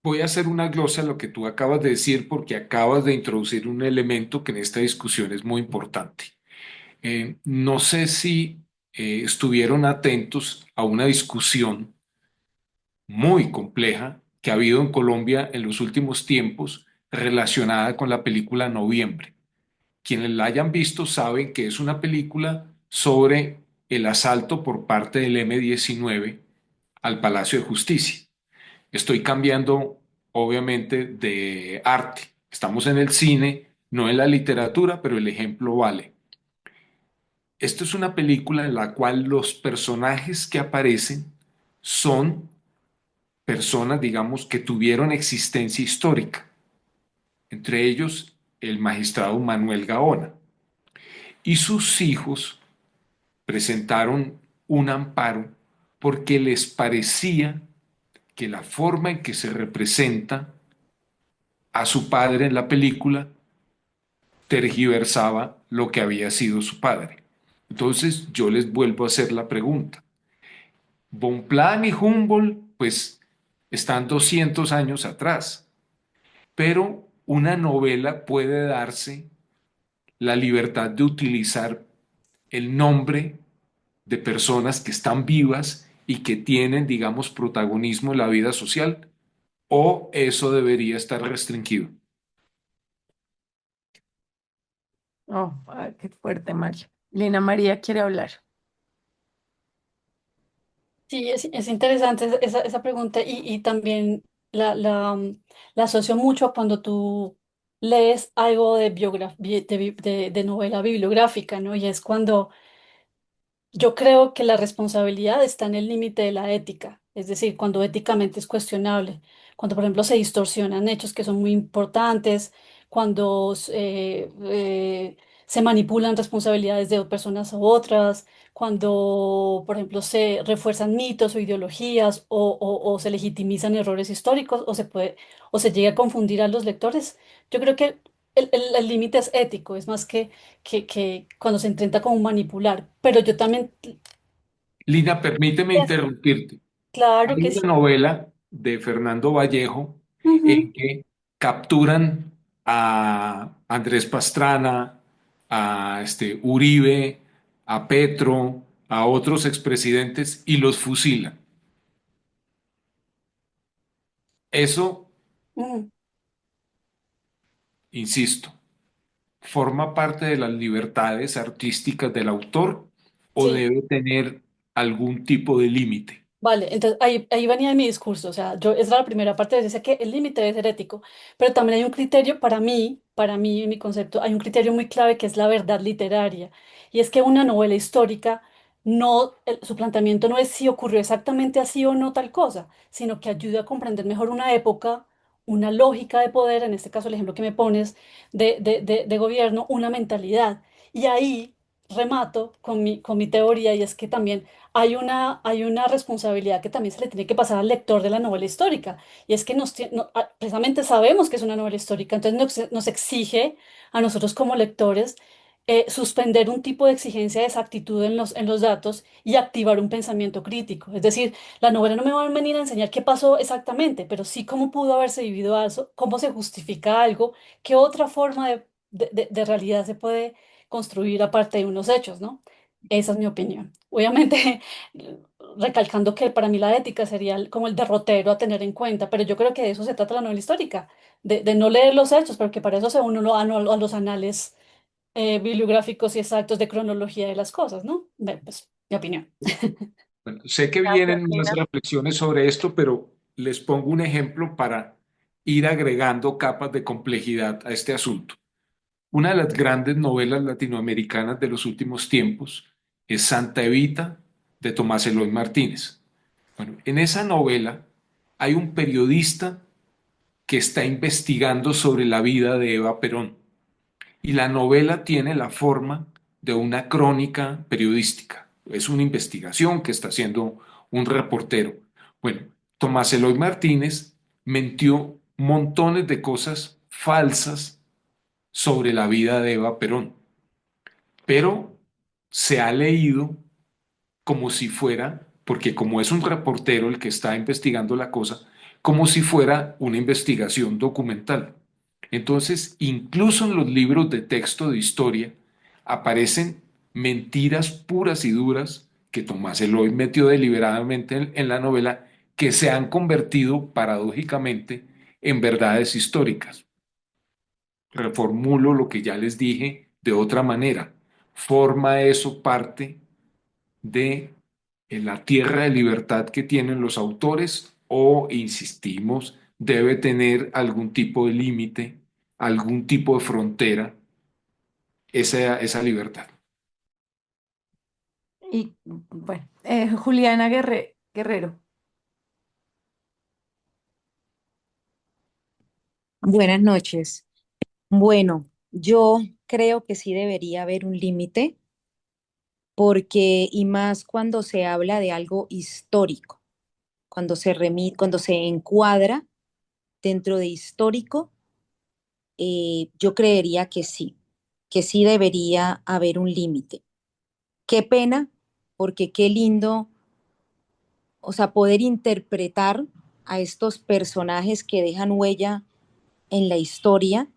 voy a hacer una glosa a lo que tú acabas de decir porque acabas de introducir un elemento que en esta discusión es muy importante. No sé si estuvieron atentos a una discusión muy compleja que ha habido en Colombia en los últimos tiempos relacionada con la película Noviembre. Quienes la hayan visto saben que es una película sobre el asalto por parte del M-19 al Palacio de Justicia. Estoy cambiando, obviamente, de arte. Estamos en el cine, no en la literatura, pero el ejemplo vale. Esto es una película en la cual los personajes que aparecen son personas, digamos, que tuvieron existencia histórica, entre ellos el magistrado Manuel Gaona. Y sus hijos presentaron un amparo porque les parecía que la forma en que se representa a su padre en la película tergiversaba lo que había sido su padre. Entonces yo les vuelvo a hacer la pregunta. Bonpland y Humboldt, pues, están 200 años atrás, pero una novela puede darse la libertad de utilizar el nombre de personas que están vivas y que tienen, digamos, protagonismo en la vida social, o eso debería estar restringido. Oh, qué fuerte, Mario. Lina María quiere hablar. Sí, es interesante esa pregunta y también la asocio mucho cuando tú lees algo de, de novela bibliográfica, ¿no? Y es cuando yo creo que la responsabilidad está en el límite de la ética, es decir, cuando éticamente es cuestionable, cuando, por ejemplo, se distorsionan hechos que son muy importantes, cuando se manipulan responsabilidades de personas a otras, cuando, por ejemplo, se refuerzan mitos o ideologías o se legitimizan errores históricos o se llega a confundir a los lectores. Yo creo que el límite es ético, es más que cuando se intenta como manipular. Pero yo también, Lina, permíteme es interrumpirte. claro Hay que una sí. novela de Fernando Vallejo Ujú, en que capturan a Andrés Pastrana, a Uribe, a Petro, a otros expresidentes y los fusilan. Eso, ujú. insisto, ¿forma parte de las libertades artísticas del autor o Sí. debe tener algún tipo de límite? Vale, entonces ahí venía mi discurso, o sea, yo, esa era la primera parte, decía que el límite debe ser ético, pero también hay un criterio para mí, en mi concepto, hay un criterio muy clave que es la verdad literaria, y es que una novela histórica, su planteamiento no es si ocurrió exactamente así o no tal cosa, sino que ayuda a comprender mejor una época, una lógica de poder, en este caso el ejemplo que me pones de gobierno, una mentalidad, y ahí remato con mi teoría, y es que también hay una responsabilidad que también se le tiene que pasar al lector de la novela histórica, y es que precisamente sabemos que es una novela histórica, entonces nos exige a nosotros como lectores suspender un tipo de exigencia de exactitud en los datos y activar un pensamiento crítico. Es decir, la novela no me va a venir a enseñar qué pasó exactamente, pero sí cómo pudo haberse vivido eso, cómo se justifica algo, qué otra forma de realidad se puede construir aparte de unos hechos, ¿no? Esa es mi opinión. Obviamente, recalcando que para mí la ética sería como el derrotero a tener en cuenta, pero yo creo que de eso se trata la novela histórica, de no leer los hechos, porque para eso se uno a los anales bibliográficos y exactos de cronología de las cosas, ¿no? Pues, mi opinión. Bueno, sé que Gracias, vienen más Lina. reflexiones sobre esto, pero les pongo un ejemplo para ir agregando capas de complejidad a este asunto. Una de las grandes novelas latinoamericanas de los últimos tiempos es Santa Evita de Tomás Eloy Martínez. Bueno, en esa novela hay un periodista que está investigando sobre la vida de Eva Perón y la novela tiene la forma de una crónica periodística. Es una investigación que está haciendo un reportero. Bueno, Tomás Eloy Martínez mentió montones de cosas falsas sobre la vida de Eva Perón, pero se ha leído como si fuera, porque como es un reportero el que está investigando la cosa, como si fuera una investigación documental. Entonces, incluso en los libros de texto de historia aparecen mentiras puras y duras que Tomás Eloy metió deliberadamente en la novela, que se han convertido paradójicamente en verdades históricas. Reformulo lo que ya les dije de otra manera. ¿Forma eso parte de la tierra de libertad que tienen los autores o, insistimos, debe tener algún tipo de límite, algún tipo de frontera esa libertad? Y bueno, Juliana Guerrero. Buenas noches. Bueno, yo creo que sí debería haber un límite porque, y más cuando se habla de algo histórico, cuando se encuadra dentro de histórico, yo creería que sí debería haber un límite. Qué pena, porque qué lindo, o sea, poder interpretar a estos personajes que dejan huella en la historia,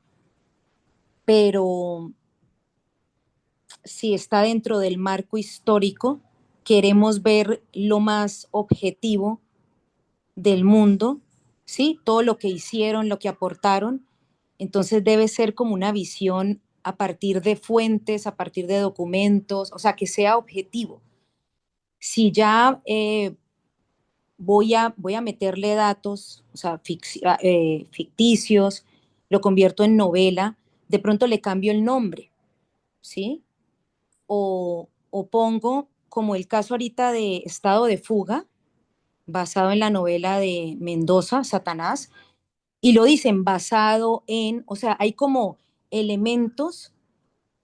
pero si está dentro del marco histórico, queremos ver lo más objetivo del mundo, ¿sí? Todo lo que hicieron, lo que aportaron. Entonces debe ser como una visión a partir de fuentes, a partir de documentos, o sea, que sea objetivo. Si ya voy a meterle datos, o sea, ficticios, lo convierto en novela, de pronto le cambio el nombre, ¿sí? O pongo como el caso ahorita de Estado de Fuga, basado en la novela de Mendoza, Satanás, y lo dicen basado en, o sea, hay como elementos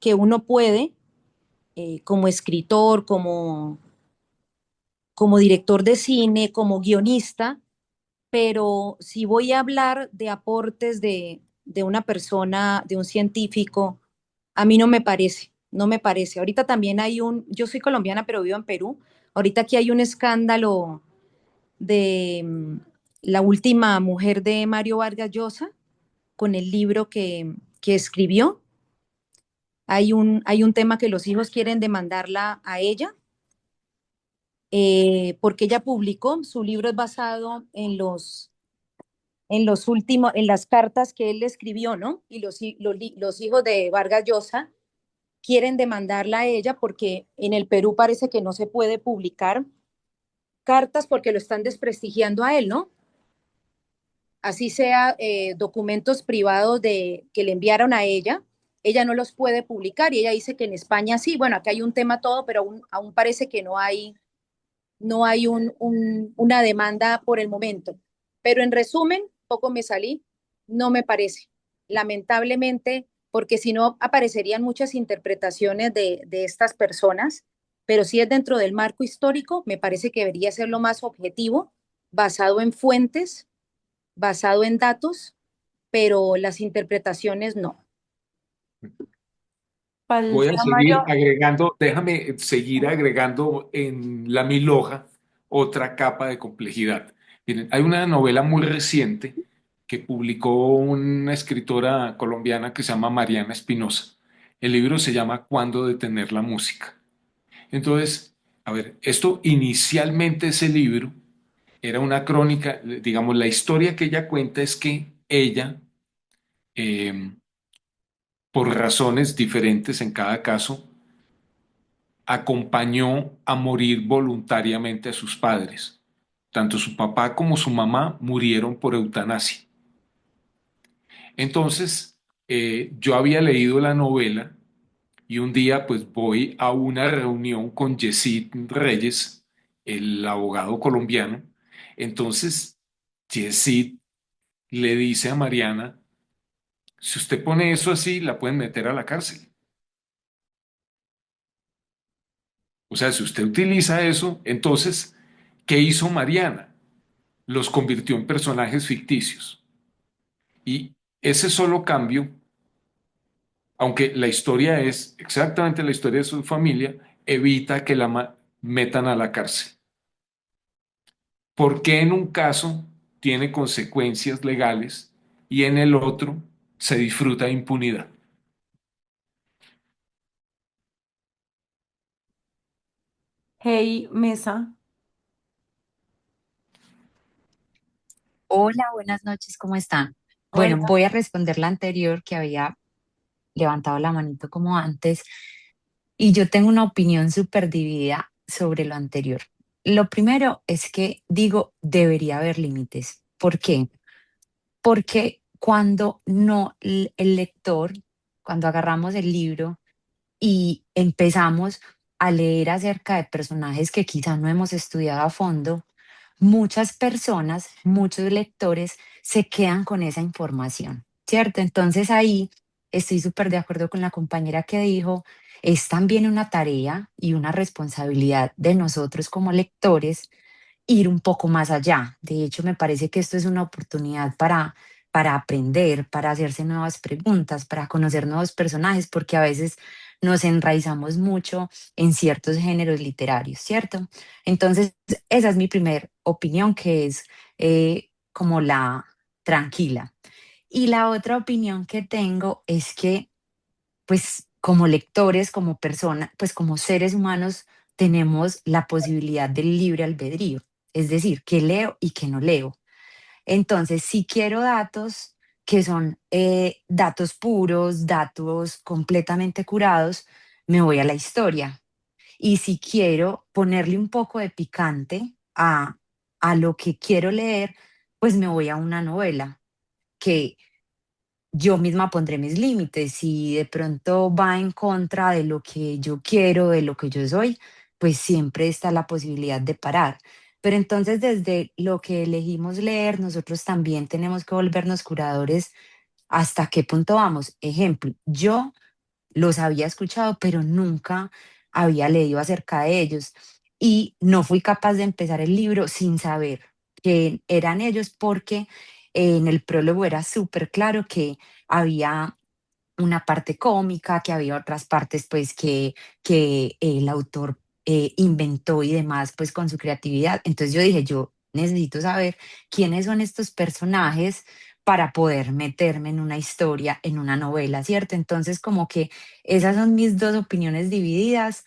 que uno puede, como escritor, como director de cine, como guionista, pero si voy a hablar de aportes de una persona, de un científico, a mí no me parece, no me parece. Ahorita también hay yo soy colombiana, pero vivo en Perú. Ahorita aquí hay un escándalo de la última mujer de Mario Vargas Llosa con el libro que escribió. Hay un tema que los hijos quieren demandarla a ella, porque ella publicó, su libro es basado en las cartas que él le escribió, ¿no? Y los hijos de Vargas Llosa quieren demandarla a ella porque en el Perú parece que no se puede publicar cartas porque lo están desprestigiando a él, ¿no? Así sea documentos privados que le enviaron a ella no los puede publicar y ella dice que en España sí, bueno, acá hay un tema todo, pero aún parece que no hay una demanda por el momento. Pero en resumen, poco me salí, no me parece, lamentablemente, porque si no aparecerían muchas interpretaciones de estas personas, pero si es dentro del marco histórico, me parece que debería ser lo más objetivo, basado en fuentes, basado en datos, pero las interpretaciones no. Voy a Falta seguir Mario. agregando, déjame seguir agregando en la milhoja otra capa de complejidad. Miren, hay una novela muy reciente que publicó una escritora colombiana que se llama Mariana Espinosa. El libro se llama ¿Cuándo detener la música? Entonces, a ver, esto inicialmente ese libro era una crónica, digamos, la historia que ella cuenta es que ella, eh, por razones diferentes en cada caso, acompañó a morir voluntariamente a sus padres. Tanto su papá como su mamá murieron por eutanasia. Entonces, Yo había leído la novela y un día pues voy a una reunión con Yesid Reyes, el abogado colombiano. Entonces, Yesid le dice a Mariana, si usted pone eso así, la pueden meter a la cárcel. O sea, si usted utiliza eso, entonces, ¿qué hizo Mariana? Los convirtió en personajes ficticios. Y ese solo cambio, aunque la historia es exactamente la historia de su familia, evita que la metan a la cárcel. ¿Por qué en un caso tiene consecuencias legales y en el otro se disfruta de impunidad? Hey, Mesa. Hola, buenas noches, ¿cómo están? Bueno, Hola. voy a responder la anterior que había levantado la manito como antes y yo tengo una opinión súper dividida sobre lo anterior. Lo primero es que digo, debería haber límites. ¿Por qué? Porque cuando no, el lector, cuando agarramos el libro y empezamos a leer acerca de personajes que quizá no hemos estudiado a fondo, muchas personas, muchos lectores se quedan con esa información, ¿cierto? Entonces ahí estoy súper de acuerdo con la compañera que dijo, es también una tarea y una responsabilidad de nosotros como lectores ir un poco más allá. De hecho, me parece que esto es una oportunidad para aprender, para hacerse nuevas preguntas, para conocer nuevos personajes, porque a veces nos enraizamos mucho en ciertos géneros literarios, ¿cierto? Entonces, esa es mi primera opinión, que es como la tranquila. Y la otra opinión que tengo es que pues como lectores, como personas, pues como seres humanos, tenemos la posibilidad del libre albedrío, es decir, que leo y que no leo. Entonces, si quiero datos que son datos puros, datos completamente curados, me voy a la historia. Y si quiero ponerle un poco de picante a lo que quiero leer, pues me voy a una novela que yo misma pondré mis límites. Si de pronto va en contra de lo que yo quiero, de lo que yo soy, pues siempre está la posibilidad de parar. Pero entonces desde lo que elegimos leer, nosotros también tenemos que volvernos curadores hasta qué punto vamos. Ejemplo, yo los había escuchado, pero nunca había leído acerca de ellos. Y no fui capaz de empezar el libro sin saber que eran ellos, porque en el prólogo era súper claro que había una parte cómica, que había otras partes pues que el autor inventó y demás pues con su creatividad. Entonces yo dije, yo necesito saber quiénes son estos personajes para poder meterme en una historia, en una novela, ¿cierto? Entonces como que esas son mis dos opiniones divididas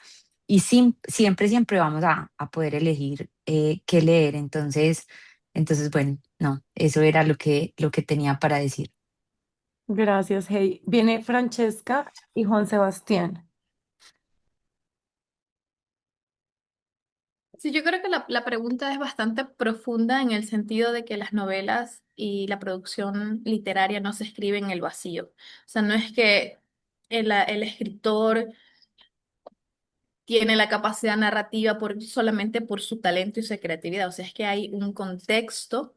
y siempre vamos a poder elegir qué leer. Entonces, bueno, no, eso era lo que tenía para decir. Gracias, Hey. Viene Francesca y Juan Sebastián. Sí, yo creo que la pregunta es bastante profunda en el sentido de que las novelas y la producción literaria no se escriben en el vacío. O sea, no es que el escritor tiene la capacidad narrativa solamente por su talento y su creatividad. O sea, es que hay un contexto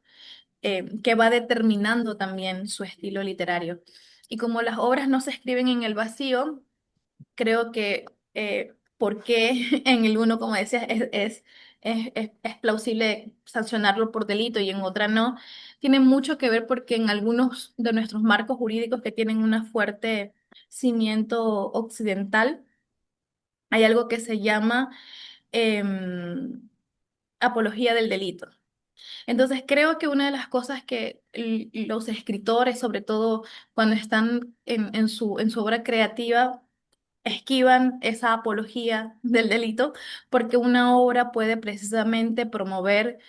que va determinando también su estilo literario. Y como las obras no se escriben en el vacío, creo que por qué en el uno, como decías, es plausible sancionarlo por delito y en otra no, tiene mucho que ver porque en algunos de nuestros marcos jurídicos que tienen un fuerte cimiento occidental, hay algo que se llama em, apología del delito. Entonces, creo que una de las cosas que los escritores, sobre todo cuando están en su obra creativa, esquivan esa apología del delito, porque una obra puede precisamente promover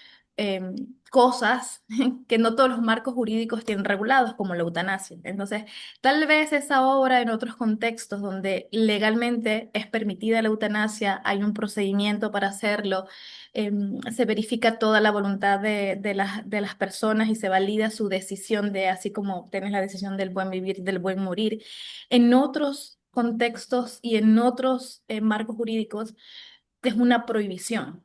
cosas que no todos los marcos jurídicos tienen regulados, como la eutanasia. Entonces, tal vez esa obra en otros contextos donde legalmente es permitida la eutanasia, hay un procedimiento para hacerlo, se verifica toda la voluntad de las personas y se valida su decisión de, así como tienes la decisión del buen vivir, del buen morir. En otros contextos y en otros marcos jurídicos es una prohibición.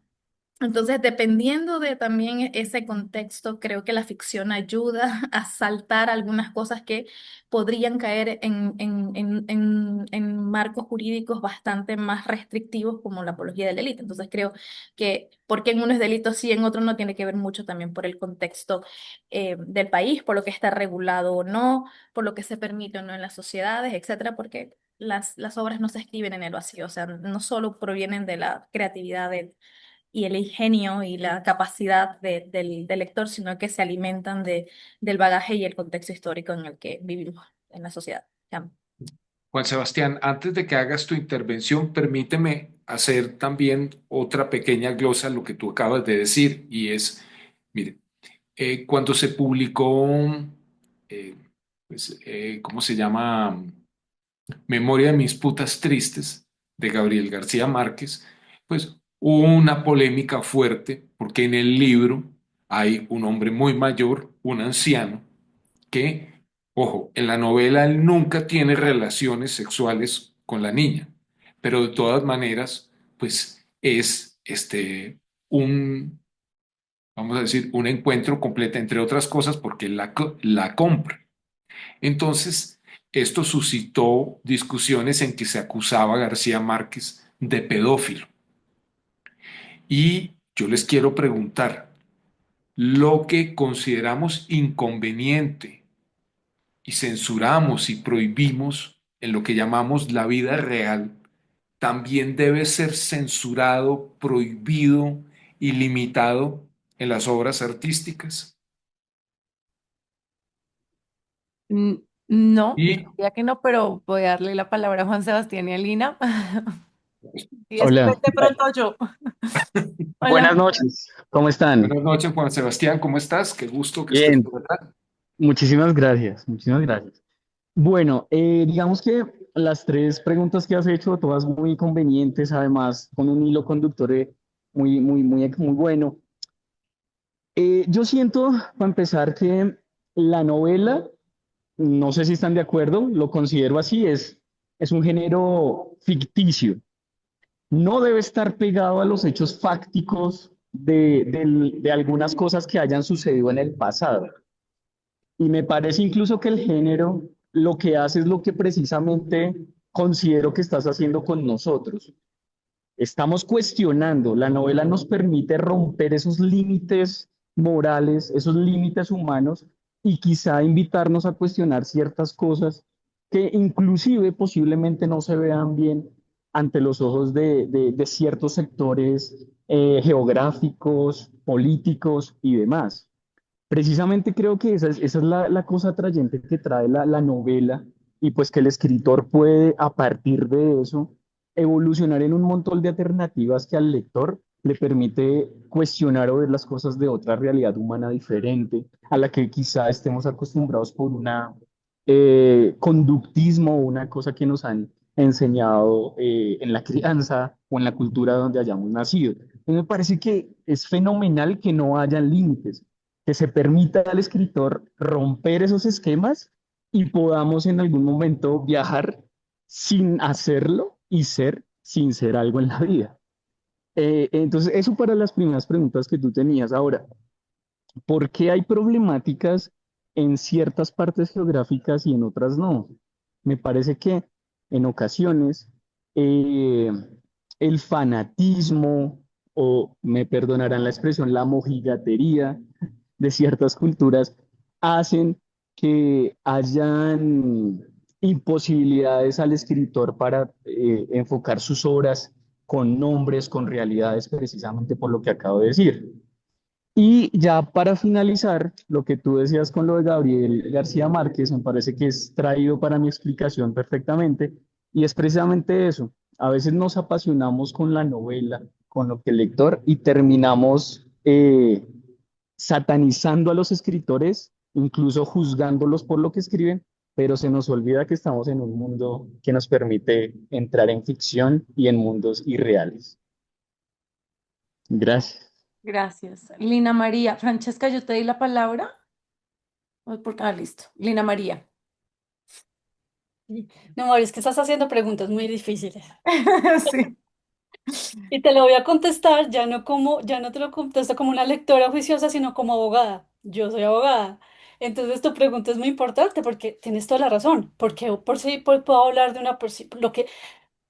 Entonces, dependiendo de también ese contexto, creo que la ficción ayuda a saltar algunas cosas que podrían caer en marcos jurídicos bastante más restrictivos como la apología del delito. Entonces, creo que porque en uno es delito sí, en otro no, tiene que ver mucho también por el contexto del país, por lo que está regulado o no, por lo que se permite o no en las sociedades, etcétera, porque las obras no se escriben en el vacío, o sea, no solo provienen de la creatividad y el ingenio y la capacidad del lector, sino que se alimentan del bagaje y el contexto histórico en el que vivimos en la sociedad. Ya. Juan Sebastián, antes de que hagas tu intervención, permíteme hacer también otra pequeña glosa a lo que tú acabas de decir, y es, mire, cuando se publicó, eh, ¿cómo se llama? Memoria de mis putas tristes, de Gabriel García Márquez, pues hubo una polémica fuerte porque en el libro hay un hombre muy mayor, un anciano, que, ojo, en la novela él nunca tiene relaciones sexuales con la niña, pero de todas maneras, pues es un, vamos a decir, un encuentro completo, entre otras cosas, porque él la compra. Entonces, esto suscitó discusiones en que se acusaba a García Márquez de pedófilo. Y yo les quiero preguntar, lo que consideramos inconveniente y censuramos y prohibimos en lo que llamamos la vida real, también debe ser censurado, prohibido y limitado en las obras artísticas. No, Y ya que no, pero voy a darle la palabra a Juan Sebastián y a Lina. Y después Hola, de pronto yo. Hola. buenas noches, ¿cómo están? buenas noches, Juan Sebastián, ¿cómo estás? Qué gusto que estés Bien, por acá. muchísimas gracias, muchísimas gracias. Bueno, digamos que las tres preguntas que has hecho, todas muy convenientes, además con un hilo conductor muy bueno. Yo siento, para empezar, que la novela, no sé si están de acuerdo, lo considero así, es un género ficticio. No debe estar pegado a los hechos fácticos de algunas cosas que hayan sucedido en el pasado. Y me parece incluso que el género lo que hace es lo que precisamente considero que estás haciendo con nosotros. Estamos cuestionando, la novela nos permite romper esos límites morales, esos límites humanos y quizá invitarnos a cuestionar ciertas cosas que inclusive posiblemente no se vean bien ante los ojos de ciertos sectores geográficos, políticos y demás. Precisamente creo que esa es la cosa atrayente que trae la novela y pues que el escritor puede a partir de eso evolucionar en un montón de alternativas que al lector le permite cuestionar o ver las cosas de otra realidad humana diferente a la que quizá estemos acostumbrados por una conductismo o una cosa que nos han enseñado en la crianza o en la cultura donde hayamos nacido. Me parece que es fenomenal que no hayan límites, que se permita al escritor romper esos esquemas y podamos en algún momento viajar sin hacerlo y ser sin ser algo en la vida. Entonces, eso para las primeras preguntas que tú tenías. Ahora, ¿por qué hay problemáticas en ciertas partes geográficas y en otras no? Me parece que en ocasiones eh, el fanatismo, o me perdonarán la expresión, la mojigatería de ciertas culturas hacen que hayan imposibilidades al escritor para enfocar sus obras con nombres, con realidades, precisamente por lo que acabo de decir. Y ya para finalizar, lo que tú decías con lo de Gabriel García Márquez, me parece que es traído para mi explicación perfectamente, y es precisamente eso. A veces nos apasionamos con la novela, con lo que el lector, y terminamos satanizando a los escritores, incluso juzgándolos por lo que escriben, pero se nos olvida que estamos en un mundo que nos permite entrar en ficción y en mundos irreales. Gracias. Gracias. Lina María. Francesca, yo te di la palabra. Listo. Lina María. No, Mario, es que estás haciendo preguntas muy difíciles. Sí. Y te lo voy a contestar, ya no te lo contesto como una lectora juiciosa, sino como abogada. Yo soy abogada. Entonces tu pregunta es muy importante porque tienes toda la razón. Porque por si puedo hablar de lo que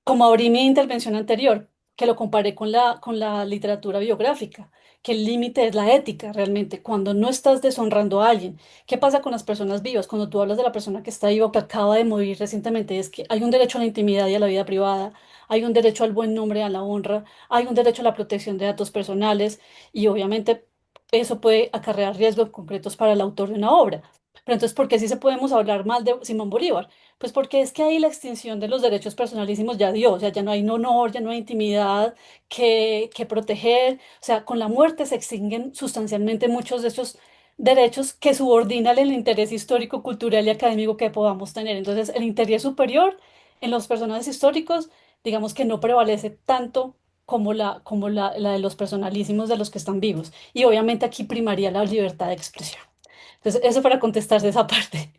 como abrí mi intervención anterior, que lo comparé con la literatura biográfica, que el límite es la ética realmente, cuando no estás deshonrando a alguien. ¿Qué pasa con las personas vivas? Cuando tú hablas de la persona que está viva o que acaba de morir recientemente, es que hay un derecho a la intimidad y a la vida privada, hay un derecho al buen nombre, a la honra, hay un derecho a la protección de datos personales y obviamente eso puede acarrear riesgos concretos para el autor de una obra. Pero entonces, ¿por qué sí se podemos hablar mal de Simón Bolívar? Pues porque es que ahí la extinción de los derechos personalísimos ya dio, o sea, ya no hay honor, ya no hay intimidad que proteger, o sea, con la muerte se extinguen sustancialmente muchos de esos derechos que subordinan el interés histórico, cultural y académico que podamos tener. Entonces, el interés superior en los personajes históricos, digamos que no prevalece tanto como la de los personalísimos de los que están vivos. Y obviamente aquí primaría la libertad de expresión. Entonces, eso para contestarse esa parte.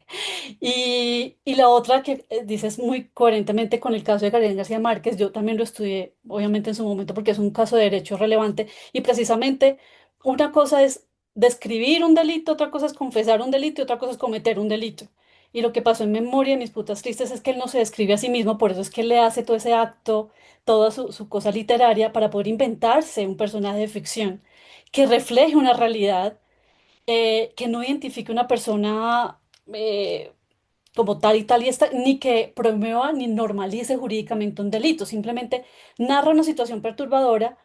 Y la otra que dices muy coherentemente con el caso de Gabriel García Márquez, yo también lo estudié, obviamente en su momento, porque es un caso de derecho relevante. Y precisamente una cosa es describir un delito, otra cosa es confesar un delito y otra cosa es cometer un delito. Y lo que pasó en Memoria de mis putas tristes es que él no se describe a sí mismo, por eso es que él le hace todo ese acto, toda su cosa literaria para poder inventarse un personaje de ficción que refleje una realidad que no identifique una persona como tal y tal y esta, ni que promueva ni normalice jurídicamente un delito, simplemente narra una situación perturbadora.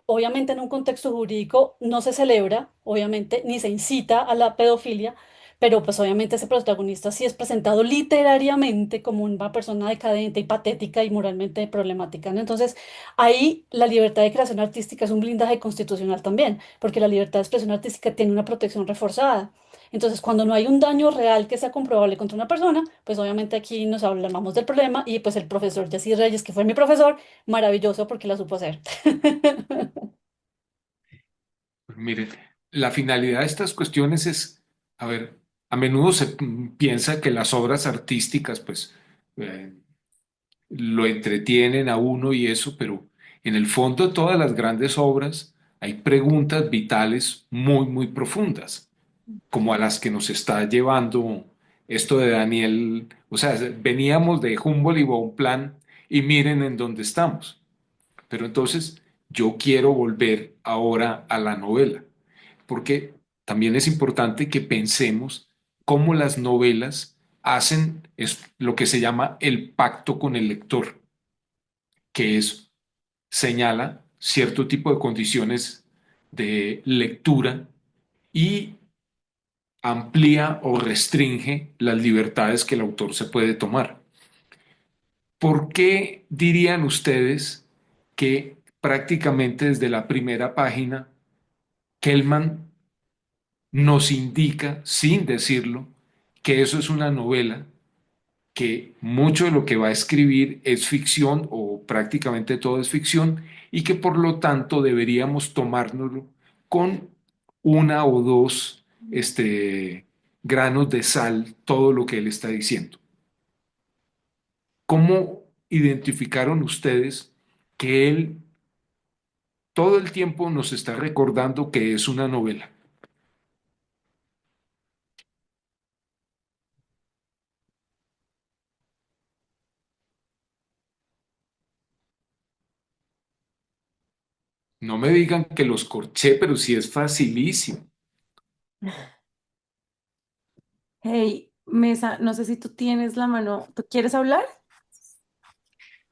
Obviamente en un contexto jurídico no se celebra, obviamente, ni se incita a la pedofilia, pero pues obviamente ese protagonista sí es presentado literariamente como una persona decadente y patética y moralmente problemática, ¿no? Entonces, ahí la libertad de creación artística es un blindaje constitucional también, porque la libertad de expresión artística tiene una protección reforzada. Entonces, cuando no hay un daño real que sea comprobable contra una persona, pues obviamente aquí nos hablamos del problema y pues el profesor Yací Reyes, que fue mi profesor, maravilloso porque la supo hacer. Pues mire, la finalidad de estas cuestiones es, a ver, a menudo se piensa que las obras artísticas, pues, eh, lo entretienen a uno y eso, pero en el fondo de todas las grandes obras hay preguntas vitales muy, muy profundas, como a las que nos está llevando esto de Daniel. O sea, veníamos de Humboldt y Bonpland y miren en dónde estamos. Pero entonces yo quiero volver ahora a la novela, porque también es importante que pensemos cómo las novelas hacen lo que se llama el pacto con el lector, que es señala cierto tipo de condiciones de lectura y amplía o restringe las libertades que el autor se puede tomar. ¿Por qué dirían ustedes que prácticamente desde la primera página Kellman nos indica, sin decirlo, que eso es una novela, que mucho de lo que va a escribir es ficción o prácticamente todo es ficción y que por lo tanto deberíamos tomárnoslo con una o dos granos de sal todo lo que él está diciendo? ¿Cómo identificaron ustedes que él todo el tiempo nos está recordando que es una novela? No me digan que los corché, pero sí es facilísimo. Hey, Mesa, no sé si tú tienes la mano. ¿Tú quieres hablar?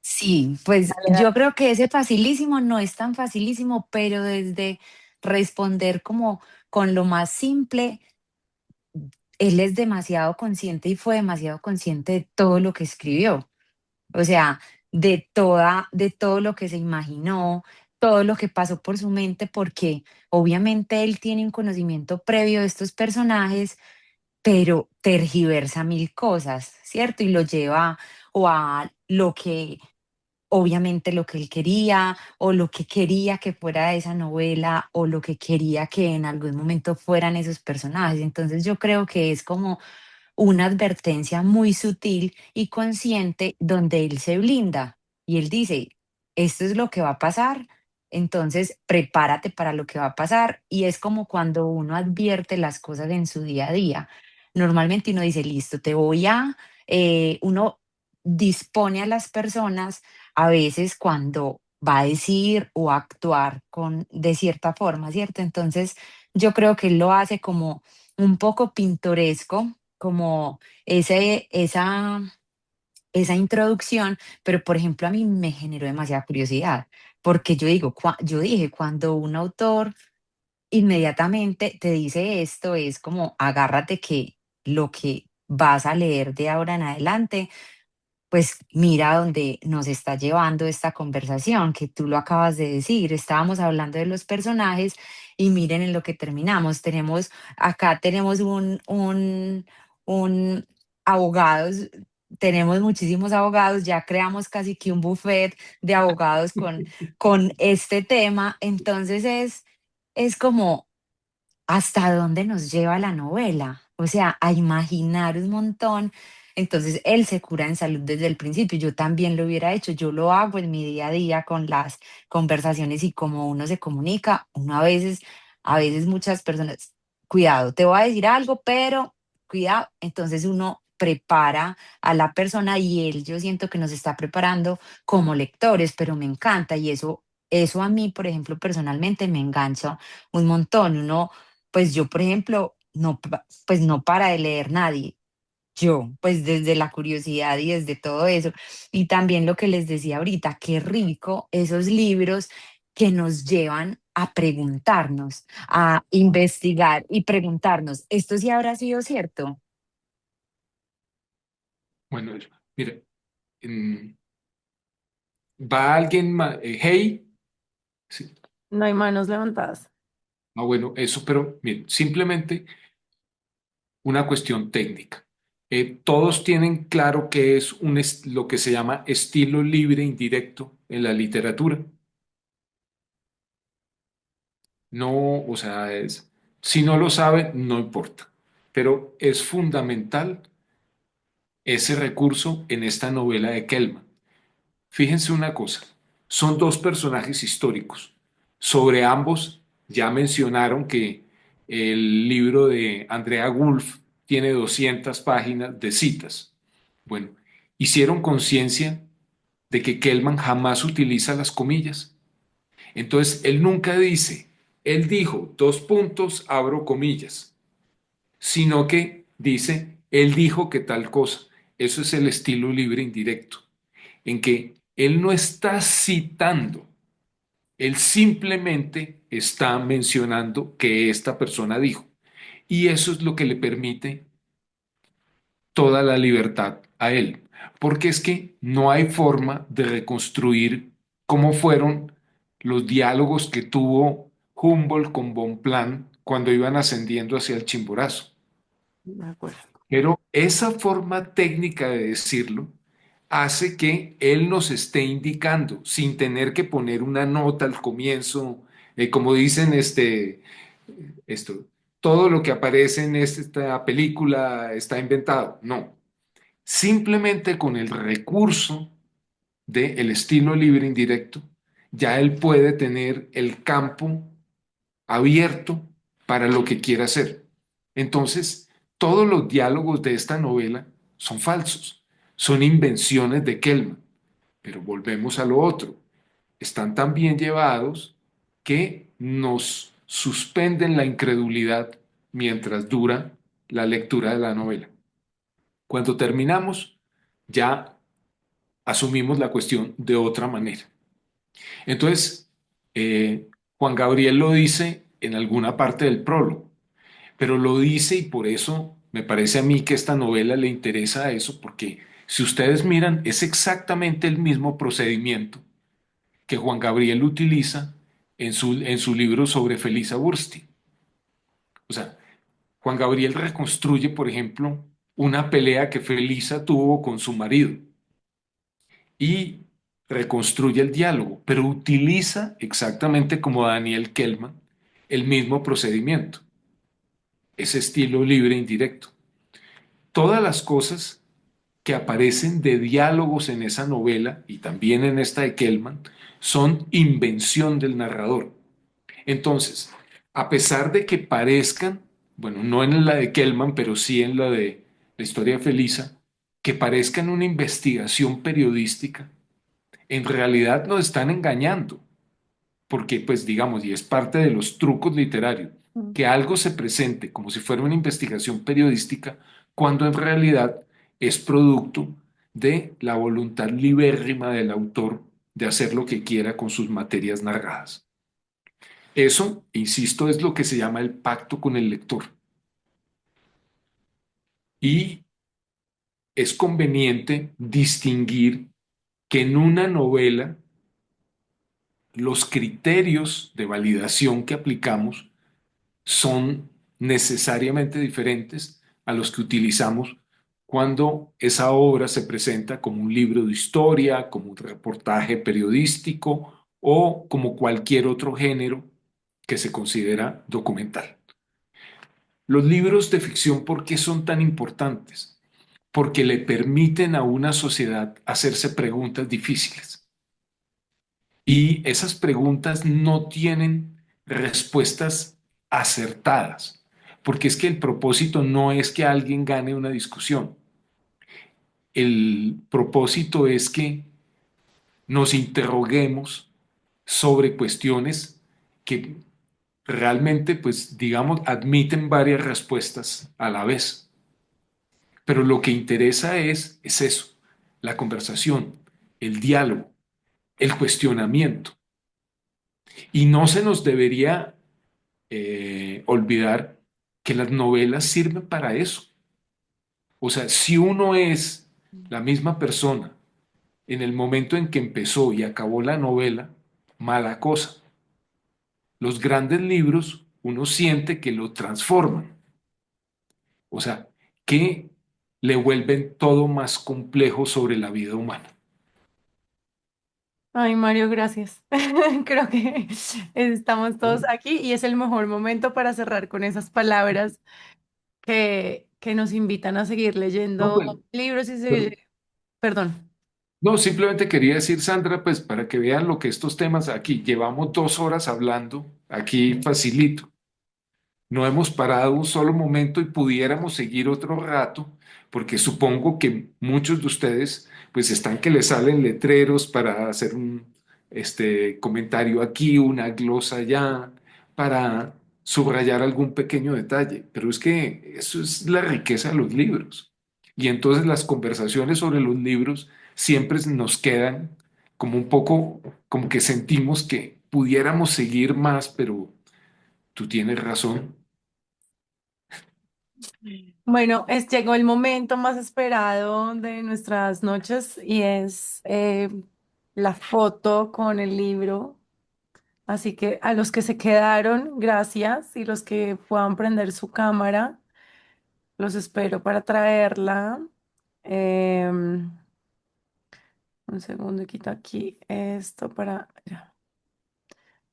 Sí, pues Dale, yo dale. creo que ese facilísimo no es tan facilísimo, pero desde responder como con lo más simple, él es demasiado consciente y fue demasiado consciente de todo lo que escribió. O sea, de todo lo que se imaginó, todo lo que pasó por su mente, porque obviamente él tiene un conocimiento previo de estos personajes, pero tergiversa mil cosas, ¿cierto? Y lo lleva o a lo que, obviamente lo que él quería, o lo que quería que fuera esa novela, o lo que quería que en algún momento fueran esos personajes. Entonces yo creo que es como una advertencia muy sutil y consciente donde él se blinda y él dice, esto es lo que va a pasar, entonces prepárate para lo que va a pasar, y es como cuando uno advierte las cosas en su día a día. Normalmente uno dice, listo, uno dispone a las personas a veces cuando va a decir o actuar de cierta forma, ¿cierto? Entonces yo creo que él lo hace como un poco pintoresco, como esa introducción, pero por ejemplo a mí me generó demasiada curiosidad, porque yo dije, cuando un autor inmediatamente te dice esto, es como agárrate que lo que vas a leer de ahora en adelante, pues mira dónde nos está llevando esta conversación, que tú lo acabas de decir. Estábamos hablando de los personajes y miren en lo que terminamos. Acá tenemos un abogados, tenemos muchísimos abogados, ya creamos casi que un buffet de abogados con este tema. Entonces es como hasta dónde nos lleva la novela, o sea, a imaginar un montón. Entonces, él se cura en salud desde el principio. Yo también lo hubiera hecho, yo lo hago en mi día a día con las conversaciones y cómo uno se comunica. Uno a veces muchas personas, cuidado, te voy a decir algo, pero cuidado. Entonces uno prepara a la persona y él, yo siento que nos está preparando como lectores, pero me encanta y eso a mí, por ejemplo, personalmente me engancha un montón. Pues yo, por ejemplo, pues no para de leer nadie. Yo, pues desde la curiosidad y desde todo eso. Y también lo que les decía ahorita, qué rico esos libros que nos llevan a preguntarnos, a investigar y preguntarnos, ¿esto sí habrá sido cierto? Bueno, mira, mm, va alguien más, hey, sí. No hay manos levantadas. Ah, bueno, eso, pero miren, simplemente una cuestión técnica. Todos tienen claro qué es lo que se llama estilo libre indirecto en la literatura. No, o sea, si no lo saben, no importa, pero es fundamental ese recurso en esta novela de Kelman. Fíjense una cosa, son dos personajes históricos. Sobre ambos ya mencionaron que el libro de Andrea Gulf tiene 200 páginas de citas. Bueno, hicieron conciencia de que Kelman jamás utiliza las comillas. Entonces, él nunca dice, él dijo, dos puntos, abro comillas, sino que dice, él dijo que tal cosa. Eso es el estilo libre indirecto, en que él no está citando, él simplemente está mencionando que esta persona dijo. Y eso es lo que le permite toda la libertad a él. Porque es que no hay forma de reconstruir cómo fueron los diálogos que tuvo Humboldt con Bonpland cuando iban ascendiendo hacia el Chimborazo. De acuerdo. Pero esa forma técnica de decirlo hace que él nos esté indicando sin tener que poner una nota al comienzo, como dicen esto, todo lo que aparece en esta película está inventado. No, simplemente con el recurso del estilo libre indirecto, ya él puede tener el campo abierto para lo que quiera hacer. Entonces, todos los diálogos de esta novela son falsos, son invenciones de Kelman. Pero volvemos a lo otro, están tan bien llevados que nos suspenden la incredulidad mientras dura la lectura de la novela. Cuando terminamos, ya asumimos la cuestión de otra manera. Entonces, Juan Gabriel lo dice en alguna parte del prólogo, pero lo dice y por eso me parece a mí que esta novela le interesa a eso, porque si ustedes miran, es exactamente el mismo procedimiento que Juan Gabriel utiliza en su libro sobre Felisa Bursti. O sea, Juan Gabriel reconstruye, por ejemplo, una pelea que Felisa tuvo con su marido y reconstruye el diálogo, pero utiliza exactamente como Daniel Kellman el mismo procedimiento, ese estilo libre e indirecto. Todas las cosas que aparecen de diálogos en esa novela y también en esta de Kellman son invención del narrador. Entonces, a pesar de que parezcan, bueno, no en la de Kellman, pero sí en la de la historia de Felisa, que parezcan una investigación periodística, en realidad nos están engañando, porque pues digamos, y es parte de los trucos literarios, que algo se presente como si fuera una investigación periodística, cuando en realidad es producto de la voluntad libérrima del autor de hacer lo que quiera con sus materias narradas. Eso, insisto, es lo que se llama el pacto con el lector. Y es conveniente distinguir que en una novela los criterios de validación que aplicamos son necesariamente diferentes a los que utilizamos cuando esa obra se presenta como un libro de historia, como un reportaje periodístico o como cualquier otro género que se considera documental. Los libros de ficción, ¿por qué son tan importantes? Porque le permiten a una sociedad hacerse preguntas difíciles. Y esas preguntas no tienen respuestas acertadas, porque es que el propósito no es que alguien gane una discusión. El propósito es que nos interroguemos sobre cuestiones que realmente, pues, digamos, admiten varias respuestas a la vez. Pero lo que interesa es eso, la conversación, el diálogo, el cuestionamiento. Y no se nos debería olvidar que las novelas sirven para eso. O sea, si uno es la misma persona en el momento en que empezó y acabó la novela, mala cosa. Los grandes libros, uno siente que lo transforman. O sea, que le vuelven todo más complejo sobre la vida humana. Ay, Mario, gracias. Creo que estamos todos aquí y es el mejor momento para cerrar con esas palabras que nos invitan a seguir No, leyendo pues, libros y pero- seguir. Perdón. no, simplemente quería decir, Sandra, pues para que vean lo que estos temas aquí, llevamos 2 horas hablando, aquí facilito. No hemos parado un solo momento y pudiéramos seguir otro rato, porque supongo que muchos de ustedes pues están que les salen letreros para hacer un comentario aquí, una glosa allá, para subrayar algún pequeño detalle. Pero es que eso es la riqueza de los libros. Y entonces las conversaciones sobre los libros siempre nos quedan como un poco, como que sentimos que pudiéramos seguir más, pero tú tienes razón. Bueno, llegó el momento más esperado de nuestras noches y es la foto con el libro. Así que a los que se quedaron, gracias. Y los que puedan prender su cámara, los espero para traerla. Em, un segundo, quito aquí esto para... ya.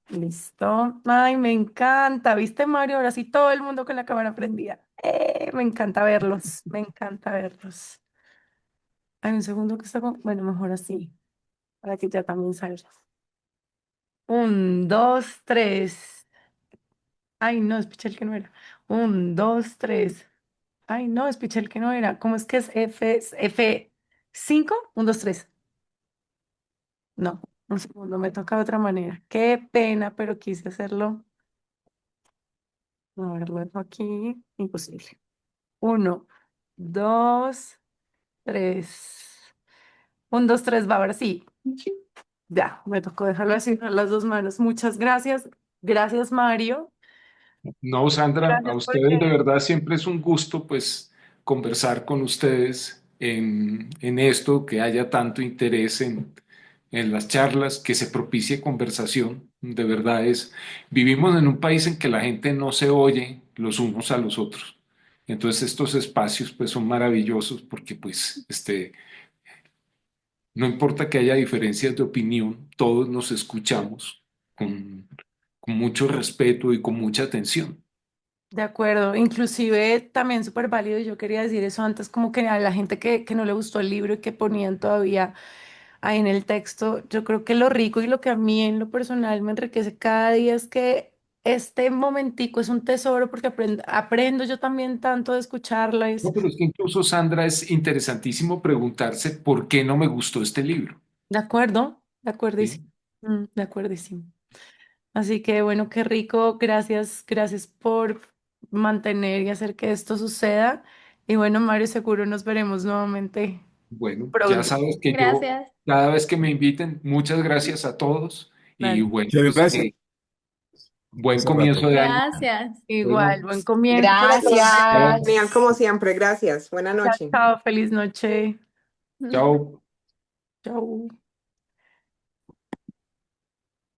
Listo. Ay, me encanta. ¿Viste, Mario? Ahora sí todo el mundo con la cámara prendida. Me encanta verlos. Me encanta verlos. Hay un segundo que está con... Bueno, mejor así, para que ya también salga. Un, dos, tres. Ay, no, es Pichel que no era. Un, dos, tres. Ay, no, es Pichel que no era. ¿Cómo es que es F5? Un, dos, tres. No, un segundo, me toca de otra manera. Qué pena, pero quise hacerlo. A ver, lo dejo aquí. Imposible. Uno, dos, tres. Un, dos, tres, va, ahora sí. Ya, me tocó dejarlo así con las dos manos. Muchas gracias. Gracias, Mario. No, Sandra, a Gracias ustedes de porque verdad siempre es un gusto pues conversar con ustedes en esto, que haya tanto interés en las charlas, que se propicie conversación. De verdad vivimos en un país en que la gente no se oye los unos a los otros. Entonces estos espacios pues son maravillosos porque pues no importa que haya diferencias de opinión, todos nos escuchamos con, con mucho respeto y con mucha atención. De acuerdo, inclusive también súper válido, y yo quería decir eso antes, como que a la gente que no le gustó el libro y que ponían todavía ahí en el texto, yo creo que lo rico y lo que a mí en lo personal me enriquece cada día es que este momentico es un tesoro porque aprendo yo también tanto de escucharla. No, pero es que incluso, Sandra, es interesantísimo preguntarse por qué no me gustó este libro. De acuerdo, de ¿Sí? acuerdísimo, de acuerdísimo. Así que bueno, qué rico, gracias, gracias por mantener y hacer que esto suceda. Y bueno, Mario, seguro nos veremos nuevamente Bueno, ya pronto. sabes que yo, Gracias. cada vez que me inviten, muchas gracias a todos y Dale. bueno, Muchas pues gracias. buen Hace rato. comienzo de año. Gracias. Igual, Bueno, buen comienzo para todos. chao. Gracias. Genial, como siempre. Gracias. Buena Chao, noche. chao, feliz noche. Chao. Chao.